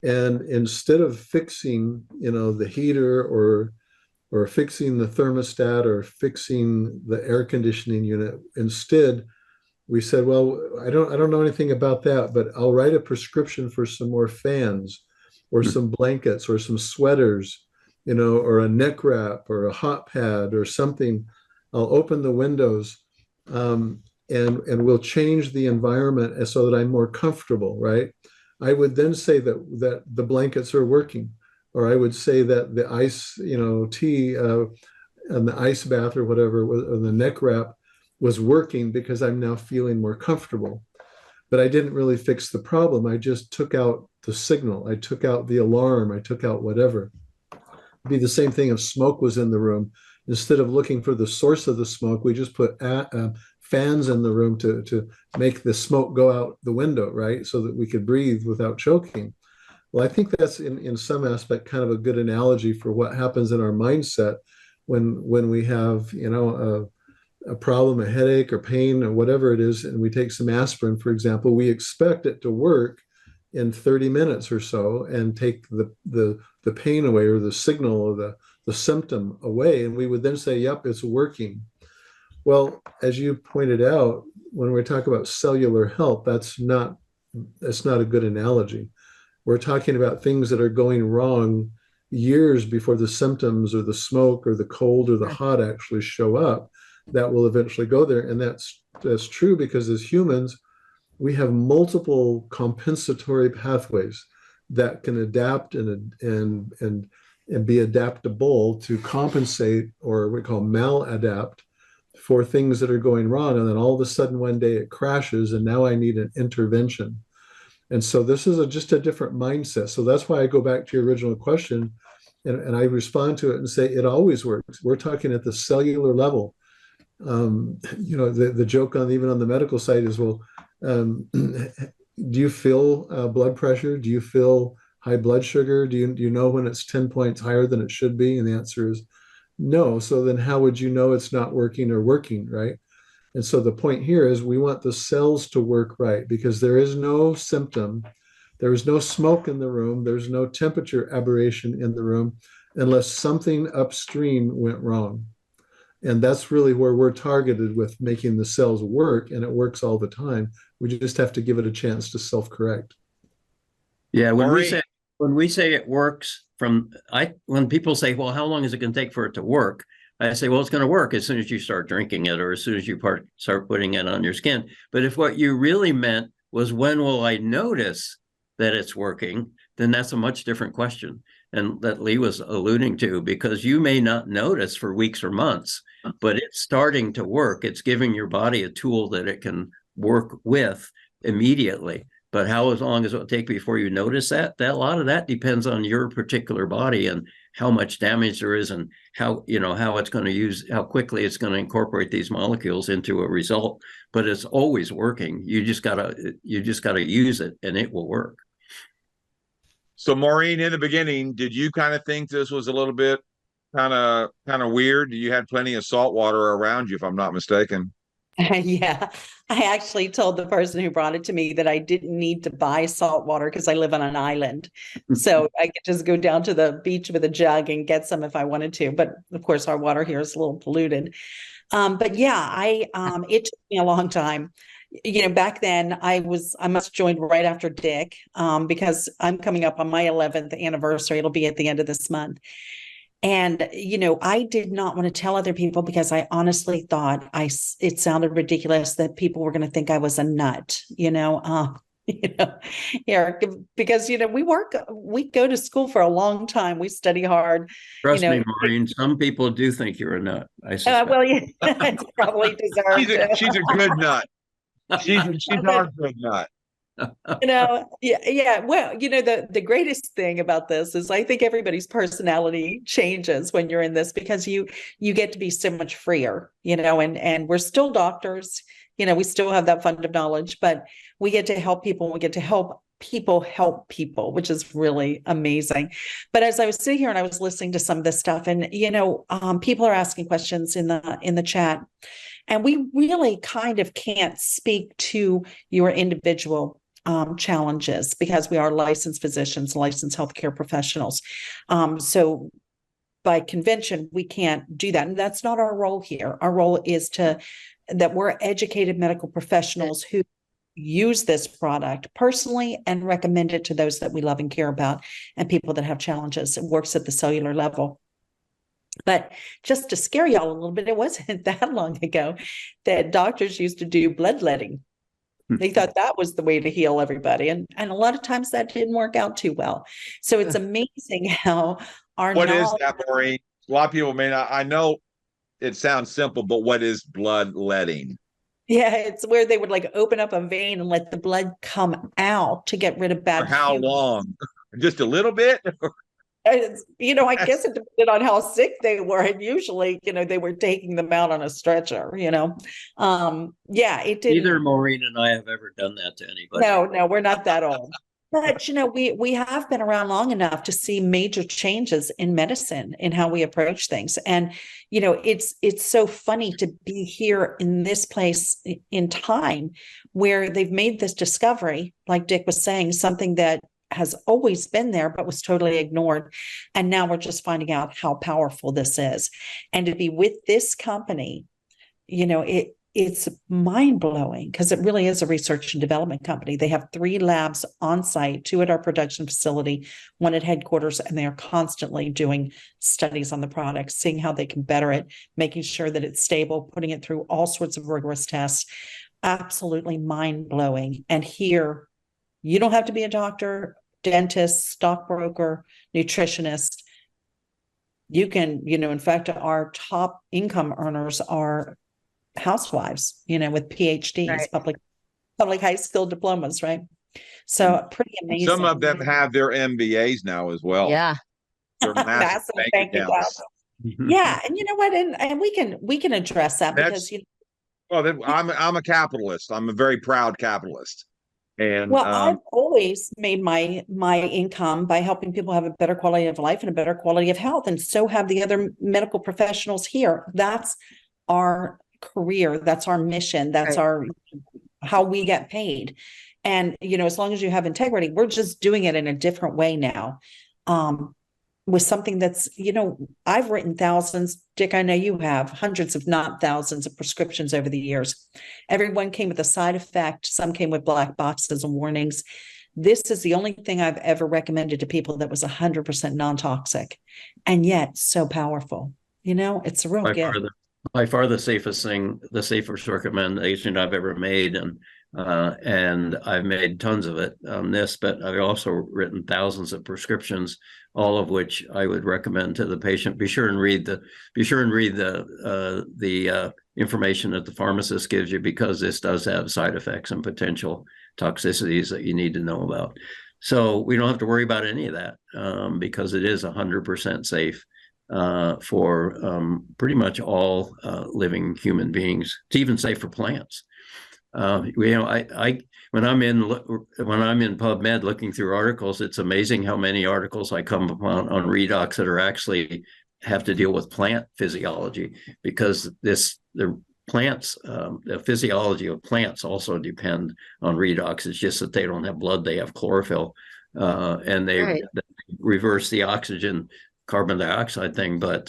Speaker 3: and instead of fixing, the heater or fixing the thermostat or fixing the air conditioning unit, instead we said, well, I don't know anything about that, but I'll write a prescription for some more fans or some blankets or some sweaters, or a neck wrap or a hot pad or something. I'll open the windows. and we'll change the environment so that I'm more comfortable, right? I would then say that the blankets are working, or I would say that the ice, tea and the ice bath or whatever, or the neck wrap was working because I'm now feeling more comfortable. But I didn't really fix the problem. I just took out the signal. I took out the alarm. I took out whatever. It'd be the same thing if smoke was in the room. Instead of looking for the source of the smoke, we just put fans in the room to make the smoke go out the window, right? So that we could breathe without choking. Well, I think that's in some aspect kind of a good analogy for what happens in our mindset when we have, a problem, a headache or pain or whatever it is, and we take some aspirin, for example, we expect it to work in 30 minutes or so and take the pain away, or the signal, or the symptom away. And we would then say, yep, it's working. Well, as you pointed out, when we talk about cellular health, that's not a good analogy. We're talking about things that are going wrong years before the symptoms or the smoke or the cold or the hot actually show up. That will eventually go there. And that's true because as humans, we have multiple compensatory pathways that can adapt and be adaptable to compensate, or what we call maladapt, for things that are going wrong. And then all of a sudden one day it crashes and now I need an intervention. And so this is just a different mindset. So that's why I go back to your original question and I respond to it and say it always works. We're talking at the cellular level. The joke even on the medical side is, well, do you feel blood pressure? Do you feel high blood sugar? Do you know when it's 10 points higher than it should be? And the answer is no. So then how would you know it's not working or working, right? And so the point here is we want the cells to work right, because there is no symptom, there is no smoke in the room, there's no temperature aberration in the room unless something upstream went wrong. And that's really where we're targeted with making the cells work, and it works all the time. We just have to give it a chance to self-correct.
Speaker 2: Yeah, when we say it works when people say, well, how long is it going to take for it to work? I say, well, it's going to work as soon as you start drinking it, or as soon as you start putting it on your skin. But if what you really meant was, when will I notice that it's working, then that's a much different question. And that Lee was alluding to, because you may not notice for weeks or months, but it's starting to work. It's giving your body a tool that it can work with immediately. But how long does it take before you notice that? A lot of that depends on your particular body and how much damage there is, and how it's going to how quickly it's going to incorporate these molecules into a result. But it's always working. You just gotta use it, and it will work.
Speaker 4: So Maureen, in the beginning, did you kind of think this was a little bit kind of weird? You had plenty of salt water around you, if I'm not mistaken.
Speaker 1: Yeah, I actually told the person who brought it to me that I didn't need to buy salt water because I live on an island. So I could just go down to the beach with a jug and get some if I wanted to. But of course, our water here is a little polluted. But yeah, it took me a long time. Back then I must have joined right after Dick, because I'm coming up on my 11th anniversary. It'll be at the end of this month. And, I did not want to tell other people because I honestly thought it sounded ridiculous that people were going to think I was a nut, because, we go to school for a long time. We study hard.
Speaker 2: Trust me, Maureen, some people do think you're a nut. I suspect.
Speaker 1: Well, yeah, it's probably deserved.
Speaker 4: She's a good nut. She's our good nut.
Speaker 1: Yeah. Well, the greatest thing about this is I think everybody's personality changes when you're in this, because you get to be so much freer, and we're still doctors, we still have that fund of knowledge, but we get to help people. We get to help people, which is really amazing. But as I was sitting here and I was listening to some of this stuff, and, people are asking questions in the chat, and we really kind of can't speak to your individual challenges because we are licensed physicians, licensed healthcare professionals. So by convention, we can't do that. And that's not our role here. Our role is that we're educated medical professionals who use this product personally and recommend it to those that we love and care about, and people that have challenges. It works at the cellular level. But just to scare y'all a little bit, it wasn't that long ago that doctors used to do bloodletting. They thought that was the way to heal everybody. And a lot of times that didn't work out too well. So it's amazing how our
Speaker 4: What is
Speaker 1: knowledge.
Speaker 4: that, Maureen? A lot of people may not. I know it sounds simple, but what is bloodletting?
Speaker 1: Yeah, it's where they would like open up a vein and let the blood come out to get rid of
Speaker 4: For
Speaker 1: bad
Speaker 4: how
Speaker 1: fluid.
Speaker 4: long? Just a little bit?
Speaker 1: I guess it depended on how sick they were. And usually, they were taking them out on a stretcher, Yeah, it didn't.
Speaker 2: Neither Maureen and I have ever done that to anybody.
Speaker 1: No, we're not that old. But we have been around long enough to see major changes in medicine in how we approach things. And it's so funny to be here in this place in time where they've made this discovery, like Dick was saying, something that has always been there but was totally ignored. And now we're just finding out how powerful this is. And to be with this company, it's mind-blowing because it really is a research and development company. They have 3 labs on site, 2 at our production facility, 1 at headquarters, and they are constantly doing studies on the product, seeing how they can better it, making sure that it's stable, putting it through all sorts of rigorous tests. Absolutely mind-blowing. And here, you don't have to be a doctor, dentist, stockbroker, nutritionist. You can, in fact, our top income earners are housewives, with PhDs,
Speaker 5: Right.
Speaker 1: public high school diplomas, right? So pretty amazing.
Speaker 4: Some of them have their MBAs now as well.
Speaker 5: Yeah.
Speaker 4: Their massive bank accounts.
Speaker 1: Yeah, and you know what? And we can address that because
Speaker 4: Well, I'm a capitalist. I'm a very proud capitalist. And
Speaker 1: I've always made my income by helping people have a better quality of life and a better quality of health, and so have the other medical professionals here. That's our career, that's our mission, that's our how we get paid. And as long as you have integrity, we're just doing it in a different way now, with something that's I've written thousands, Dick, I know you have hundreds if not thousands of prescriptions over the years. Everyone came with a side effect, some came with black boxes and warnings. This is the only thing I've ever recommended to people that was 100% non-toxic, and yet so powerful. It's a real gift.
Speaker 2: By far the safest recommendation I've ever made, and I've made tons of it on this, but I've also written thousands of prescriptions, all of which I would recommend to the patient. Be sure and read the information that the pharmacist gives you, because this does have side effects and potential toxicities that you need to know about. So we don't have to worry about any of that, because it is 100% safe for pretty much all living human beings. It's even safe for plants. When I'm in PubMed looking through articles, it's amazing how many articles I come upon on Redox that are actually have to deal with plant physiology, because the physiology of plants also depend on Redox. It's just that they don't have blood; they have chlorophyll, and they reverse the oxygen carbon dioxide thing, but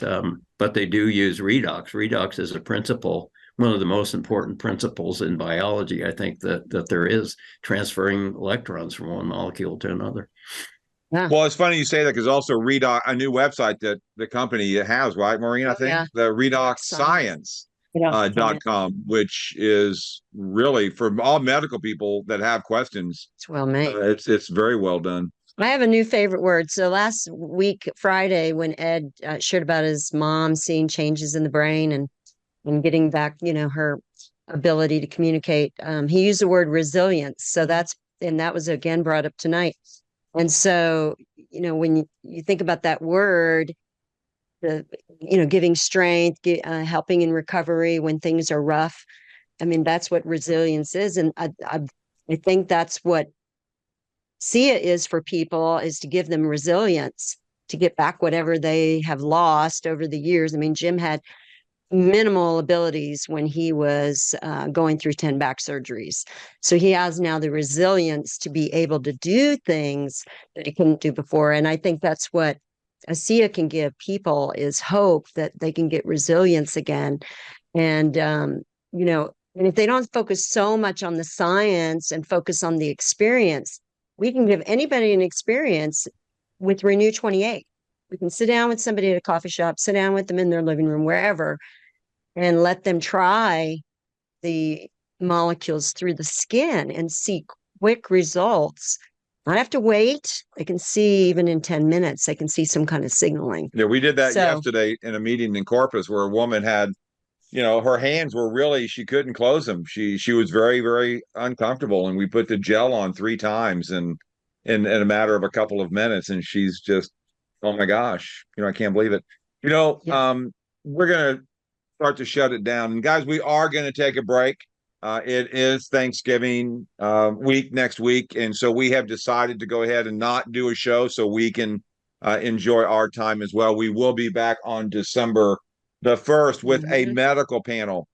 Speaker 2: they do use Redox. Redox is a principle, one of the most important principles in biology, I think, that there is, transferring electrons from one molecule to another.
Speaker 5: Yeah.
Speaker 4: Well, it's funny you say that, because also Redox, a new website that the company has, right, Maureen? I think the Redox Science.com, which is really for all medical people that have questions.
Speaker 5: It's well made.
Speaker 4: It's very well done.
Speaker 5: I have a new favorite word. So last week, Friday, when Ed shared about his mom seeing changes in the brain and getting back, her ability to communicate, he used the word resilience. So that was again brought up tonight. And so, when you think about that word, giving strength, helping in recovery when things are rough. I mean, that's what resilience is. And I think that's what SIA is for people, is to give them resilience to get back whatever they have lost over the years. I mean, Jim had minimal abilities when he was going through 10 back surgeries. So he has now the resilience to be able to do things that he couldn't do before. And I think that's what ASEA can give people, is hope that they can get resilience again. And, and if they don't focus so much on the science and focus on the experience, we can give anybody an experience with Renew 28. We can sit down with somebody at a coffee shop, sit down with them in their living room, wherever, and let them try the molecules through the skin and see quick results. Not have to wait. They can see even in 10 minutes, they can see some kind of signaling.
Speaker 4: Yeah, we did that
Speaker 5: So-
Speaker 4: yesterday in a meeting in Corpus where a woman had, her hands were really, she couldn't close them. She was very, very uncomfortable, and we put the gel on 3 times and in a matter of a couple of minutes, and she's just, oh my gosh, I can't believe it.
Speaker 5: Yeah.
Speaker 4: We're gonna start to shut it down. And guys, we are gonna take a break. It is Thanksgiving week next week, and so we have decided to go ahead and not do a show so we can enjoy our time as well. We will be back on December the 1st with a medical panel.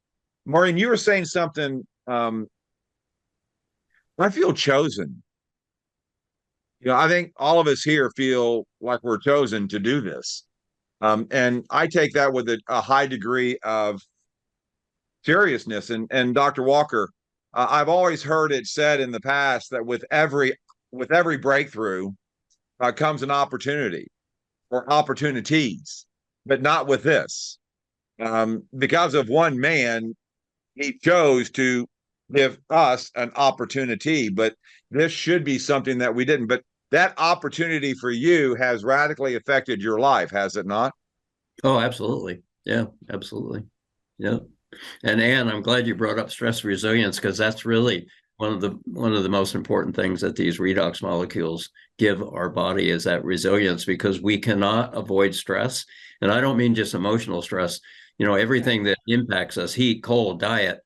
Speaker 4: Maureen, you were saying something. I feel chosen. I think all of us here feel like we're chosen to do this. And I take that with a high degree of seriousness. And Dr. Walker, I've always heard it said in the past that with every breakthrough comes an opportunity or opportunities, but not with this. Because of one man, he chose to give us an opportunity, but this should be something that we didn't. But that opportunity for you has radically affected your life, has it not?
Speaker 2: Oh, absolutely. Yeah, absolutely. Yeah. And Ann, I'm glad you brought up stress resilience, because that's really one of the most important things that these redox molecules give our body, is that resilience, because we cannot avoid stress. And I don't mean just emotional stress, everything that impacts us, heat, cold, diet,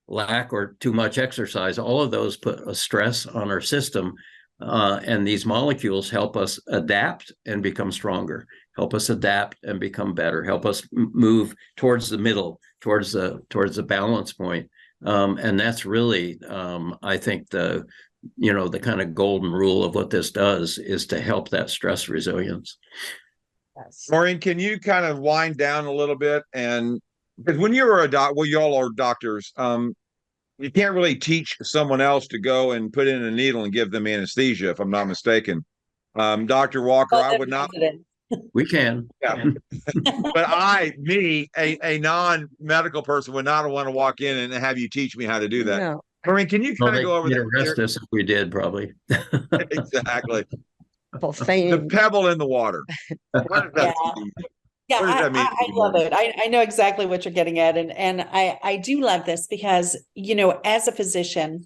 Speaker 2: lack or too much exercise, all of those put a stress on our system. And these molecules help us adapt and become stronger, help us adapt and become better, help us move towards the middle, towards the balance point. And that's really, I think, the kind of golden rule of what this does is to help that stress resilience.
Speaker 5: Yes.
Speaker 4: Maureen, can you kind of wind down a little bit? And because when you were y'all are doctors, you can't really teach someone else to go and put in a needle and give them anesthesia, if I'm not mistaken. Dr. Walker, I would not.
Speaker 2: We can.
Speaker 4: Yeah. But a non-medical person would not want to walk in and have you teach me how to do that.
Speaker 5: No.
Speaker 4: Maureen, can you kind of go over
Speaker 2: that?
Speaker 4: that?
Speaker 2: Arrest us if we did, probably.
Speaker 4: Exactly.
Speaker 5: People
Speaker 4: The
Speaker 5: fainting.
Speaker 4: pebble in the water. What does that mean?
Speaker 1: Yeah,
Speaker 4: What does that mean?
Speaker 1: I love it. I know exactly what you're getting at. And I do love this because, as a physician,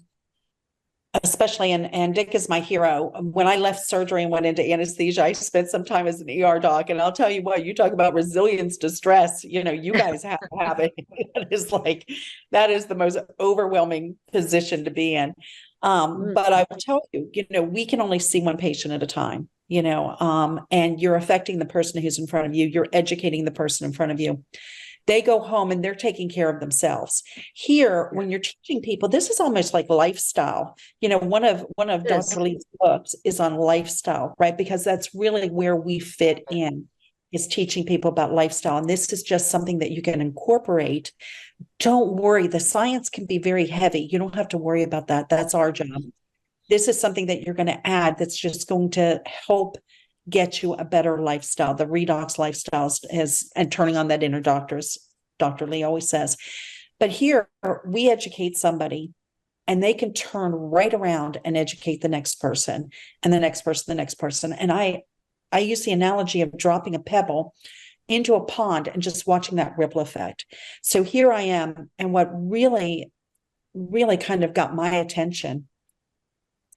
Speaker 1: especially, and Dick is my hero. When I left surgery and went into anesthesia, I spent some time as an ER doc. And I'll tell you what, you talk about resilience to stress, you guys have to have it. That is the most overwhelming position to be in. But I will tell you, we can only see one patient at a time, and you're affecting the person who's in front of you. You're educating the person in front of you. They go home and they're taking care of themselves. Here, when you're teaching people, this is almost like lifestyle. One of Dr. Lee's books is on lifestyle, right? Because that's really where we fit in, is teaching people about lifestyle. And this is just something that you can incorporate. Don't worry, the science can be very heavy. You don't have to worry about that. That's our job. This is something that you're going to add that's just going to help get you a better lifestyle. The redox lifestyles and turning on that inner doctor, as Dr. Lee always says. But here we educate somebody and they can turn right around and educate the next person and the next person, the next person. And I use the analogy of dropping a pebble into a pond and just watching that ripple effect. So here I am. And what really, really kind of got my attention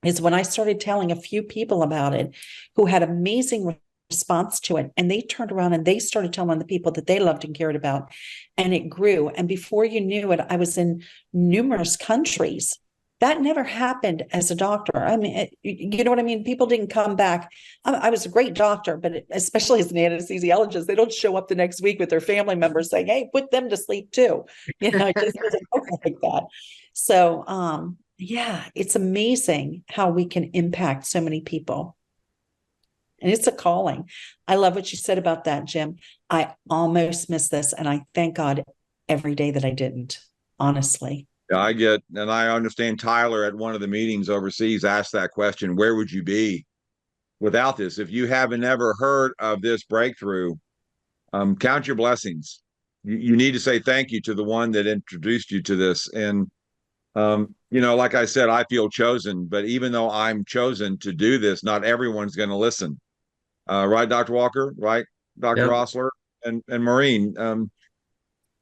Speaker 1: is when I started telling a few people about it who had amazing response to it, and they turned around and they started telling the people that they loved and cared about, and it grew. And before you knew it, I was in numerous countries. That never happened as a doctor. I mean, you know what I mean? People didn't come back. I was a great doctor, but especially as an anesthesiologist, they don't show up the next week with their family members saying, "Hey, put them to sleep too." It just doesn't work like that. So, yeah, it's amazing how we can impact so many people. And it's a calling. I love what you said about that, Jim. I almost missed this, and I thank God every day that I didn't, honestly.
Speaker 4: Yeah, and I understand Tyler at one of the meetings overseas asked that question, where would you be without this. If you haven't ever heard of this breakthrough, count your blessings. You need to say thank you to the one that introduced you to this. And like I said, I feel chosen, but even though I'm chosen to do this, not everyone's going to listen. Right, Dr. Walker? Right, Dr.
Speaker 2: Yep.
Speaker 4: Osler and Maureen?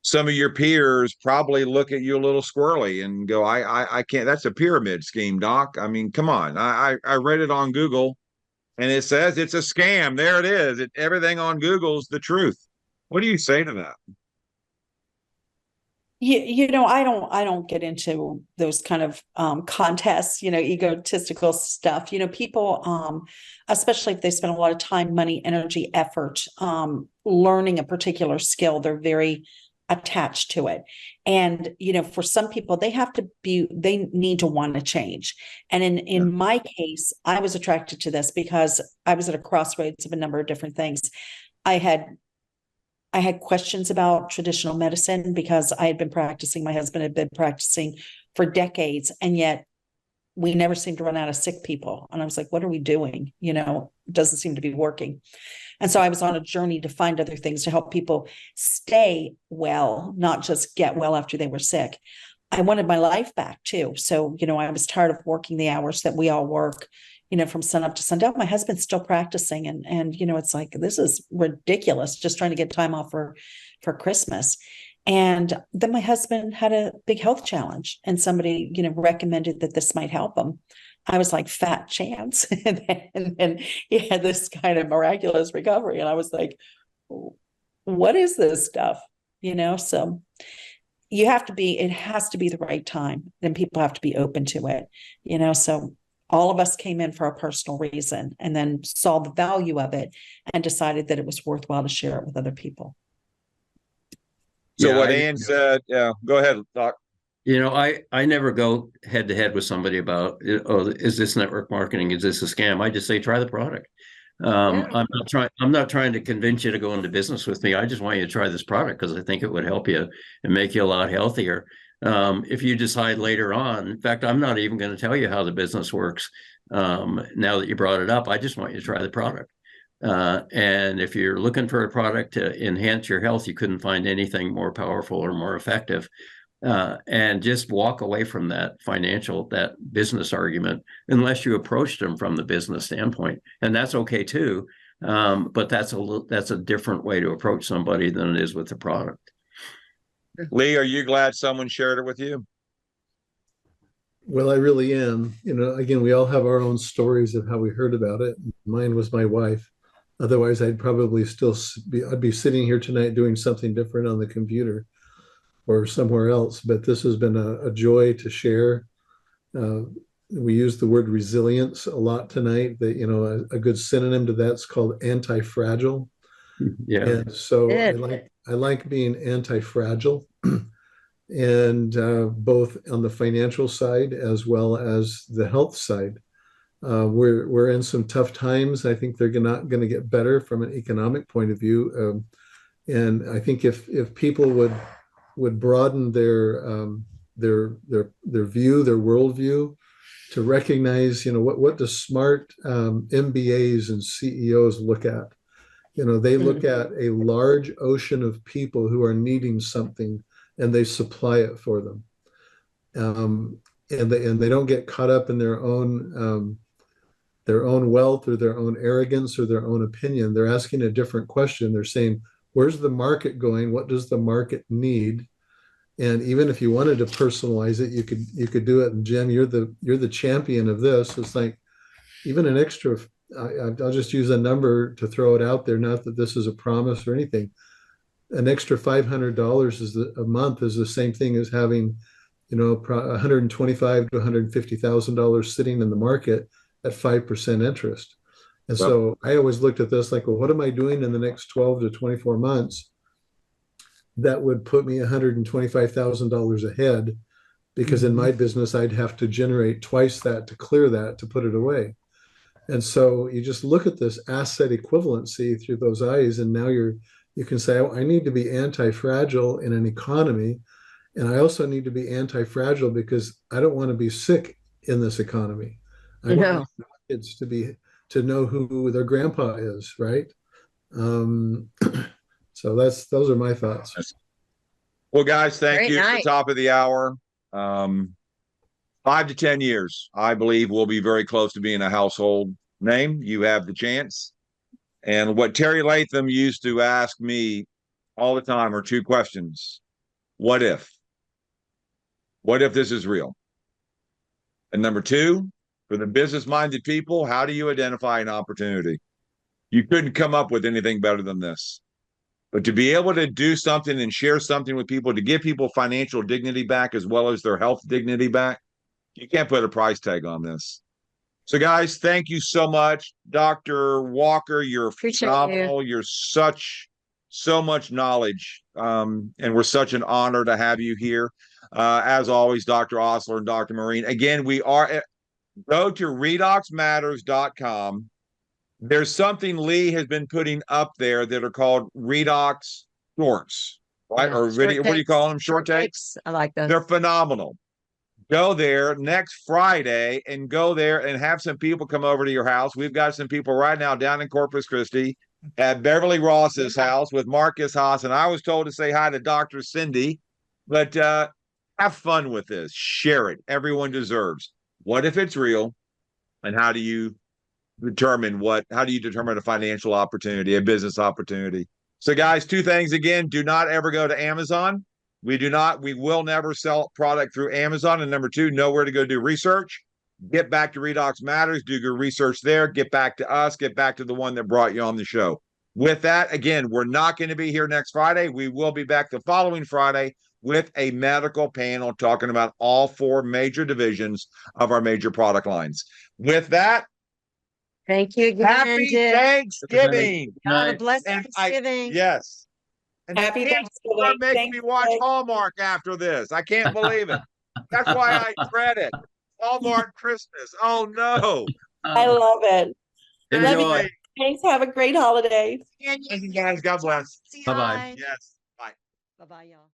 Speaker 4: Some of your peers probably look at you a little squirrely and go, I can't, that's a pyramid scheme, doc. I mean, come on. I read it on Google and it says it's a scam. There it is. Everything on Google's the truth. What do you say to that?
Speaker 1: I don't get into those kind of contests, egotistical stuff. People, especially if they spend a lot of time, money, energy, effort, learning a particular skill, they're very attached to it. And, for some people, they need to want to change. And in my case, I was attracted to this because I was at a crossroads of a number of different things. I had questions about traditional medicine because I had been practicing, my husband had been practicing for decades, and yet we never seemed to run out of sick people. And I was like, what are we doing? It doesn't seem to be working. And so I was on a journey to find other things to help people stay well, not just get well after they were sick. I wanted my life back too. So, I was tired of working the hours that we all work, from sun up to sundown. My husband's still practicing. And it's like, this is ridiculous, just trying to get time off for Christmas. And then my husband had a big health challenge and somebody, recommended that this might help him. I was like, fat chance. And then he had this kind of miraculous recovery. And I was like, what is this stuff? So it has to be the right time. Then people have to be open to it, so all of us came in for a personal reason and then saw the value of it and decided that it was worthwhile to share it with other people.
Speaker 4: So what Ann said, go ahead, Doc.
Speaker 2: I never go head to head with somebody about, is this network marketing? Is this a scam? I just say, try the product. I'm not trying to convince you to go into business with me. I just want you to try this product because I think it would help you and make you a lot healthier. If you decide later on, in fact, I'm not even going to tell you how the business works. Now that you brought it up, I just want you to try the product. And if you're looking for a product to enhance your health, you couldn't find anything more powerful or more effective. And just walk away from that business argument, unless you approached them from the business standpoint. And that's okay too. But that's a different way to approach somebody than it is with the product.
Speaker 4: Lee, are you glad someone shared it with you?
Speaker 3: Well, I really am. Again, we all have our own stories of how we heard about it. Mine was my wife. Otherwise, I'd probably I'd be sitting here tonight doing something different on the computer or somewhere else. But this has been a joy to share. We use the word resilience a lot tonight. That a good synonym to that's called anti-fragile.
Speaker 2: Yeah.
Speaker 3: And so I like being anti-fragile, and both on the financial side as well as the health side. We're in some tough times. I think they're not going to get better from an economic point of view. And I think if people would broaden their view, their worldview, to recognize, what do smart MBAs and CEOs look at? They look at a large ocean of people who are needing something, and they supply it for them. And they don't get caught up in their own wealth or their own arrogance or their own opinion. They're asking a different question. They're saying, where's the market going? What does the market need? And even if you wanted to personalize it, you could do it. And Jim, you're the champion of this. It's like even an extra, I'll just use a number to throw it out there. Not that this is a promise or anything. An extra $500 a month is the same thing as having, $125,000 to $150,000 sitting in the market at 5% interest. And so I always looked at this like, well, what am I doing in the next 12 to 24 months that would put me $125,000 ahead? Because in my business, I'd have to generate twice that to clear that, to put it away. And so you just look at this asset equivalency through those eyes, and now you can say, oh, I need to be anti-fragile in an economy, and I also need to be anti-fragile because I don't want to be sick in this economy. I want my kids to be to know who their grandpa is, right? Um, so those are my thoughts.
Speaker 4: Well, guys, thank
Speaker 5: Great
Speaker 4: you. At
Speaker 5: night.
Speaker 4: the top of the hour. 5 to 10 years, I believe we'll be very close to being a household name. You have the chance. And what Terry Latham used to ask me all the time are two questions. What if? What if this is real? And number two, for the business-minded people, how do you identify an opportunity? You couldn't come up with anything better than this. But to be able to do something and share something with people, to give people financial dignity back as well as their health dignity back, you can't put a price tag on this. So, guys, thank you so much. Dr. Walker, you're
Speaker 5: Appreciate
Speaker 4: phenomenal. You're so much knowledge. And we're such an honor to have you here. As always, Dr. Osler and Dr. Marine. Again, go to redoxmatters.com. There's something Lee has been putting up there that are called Redox shorts, right?
Speaker 5: Yeah,
Speaker 4: Or
Speaker 5: short
Speaker 4: what do you
Speaker 5: takes.
Speaker 4: call them? Short takes?
Speaker 5: I like those.
Speaker 4: They're phenomenal. Go there next Friday and go there and have some people come over to your house. We've got some people right now down in Corpus Christi at Beverly Ross's house with Marcus Haas. And I was told to say hi to Dr. Cindy, but have fun with this. Share it. Everyone deserves. What if it's real? And how do you determine a financial opportunity, a business opportunity? So, guys, two things again. Do not ever go to Amazon. We will never sell product through Amazon. And number two, know where to go do research. Get back to Redox Matters, do your research there, get back to us, get back to the one that brought you on the show. With that, again, we're not going to be here next Friday. We will be back the following Friday with a medical panel talking about all 4 major divisions of our major product lines. With that,
Speaker 5: Thank you again,
Speaker 4: happy
Speaker 5: Dick.
Speaker 4: Thanksgiving.
Speaker 5: Have a blessed
Speaker 4: And
Speaker 5: Thanksgiving.
Speaker 4: Yes. And
Speaker 1: Happy
Speaker 4: kids
Speaker 1: Thanksgiving.
Speaker 4: are making
Speaker 1: Thanks,
Speaker 4: me watch
Speaker 1: Dick.
Speaker 4: Hallmark after this. I can't believe it. That's why I dread it. Hallmark Christmas. Oh no.
Speaker 1: I love it.
Speaker 2: Enjoy.
Speaker 1: Thanks. Have a great holiday.
Speaker 4: Thank you guys. God bless.
Speaker 2: Bye-bye.
Speaker 4: Yes. Bye.
Speaker 5: Bye-bye, y'all.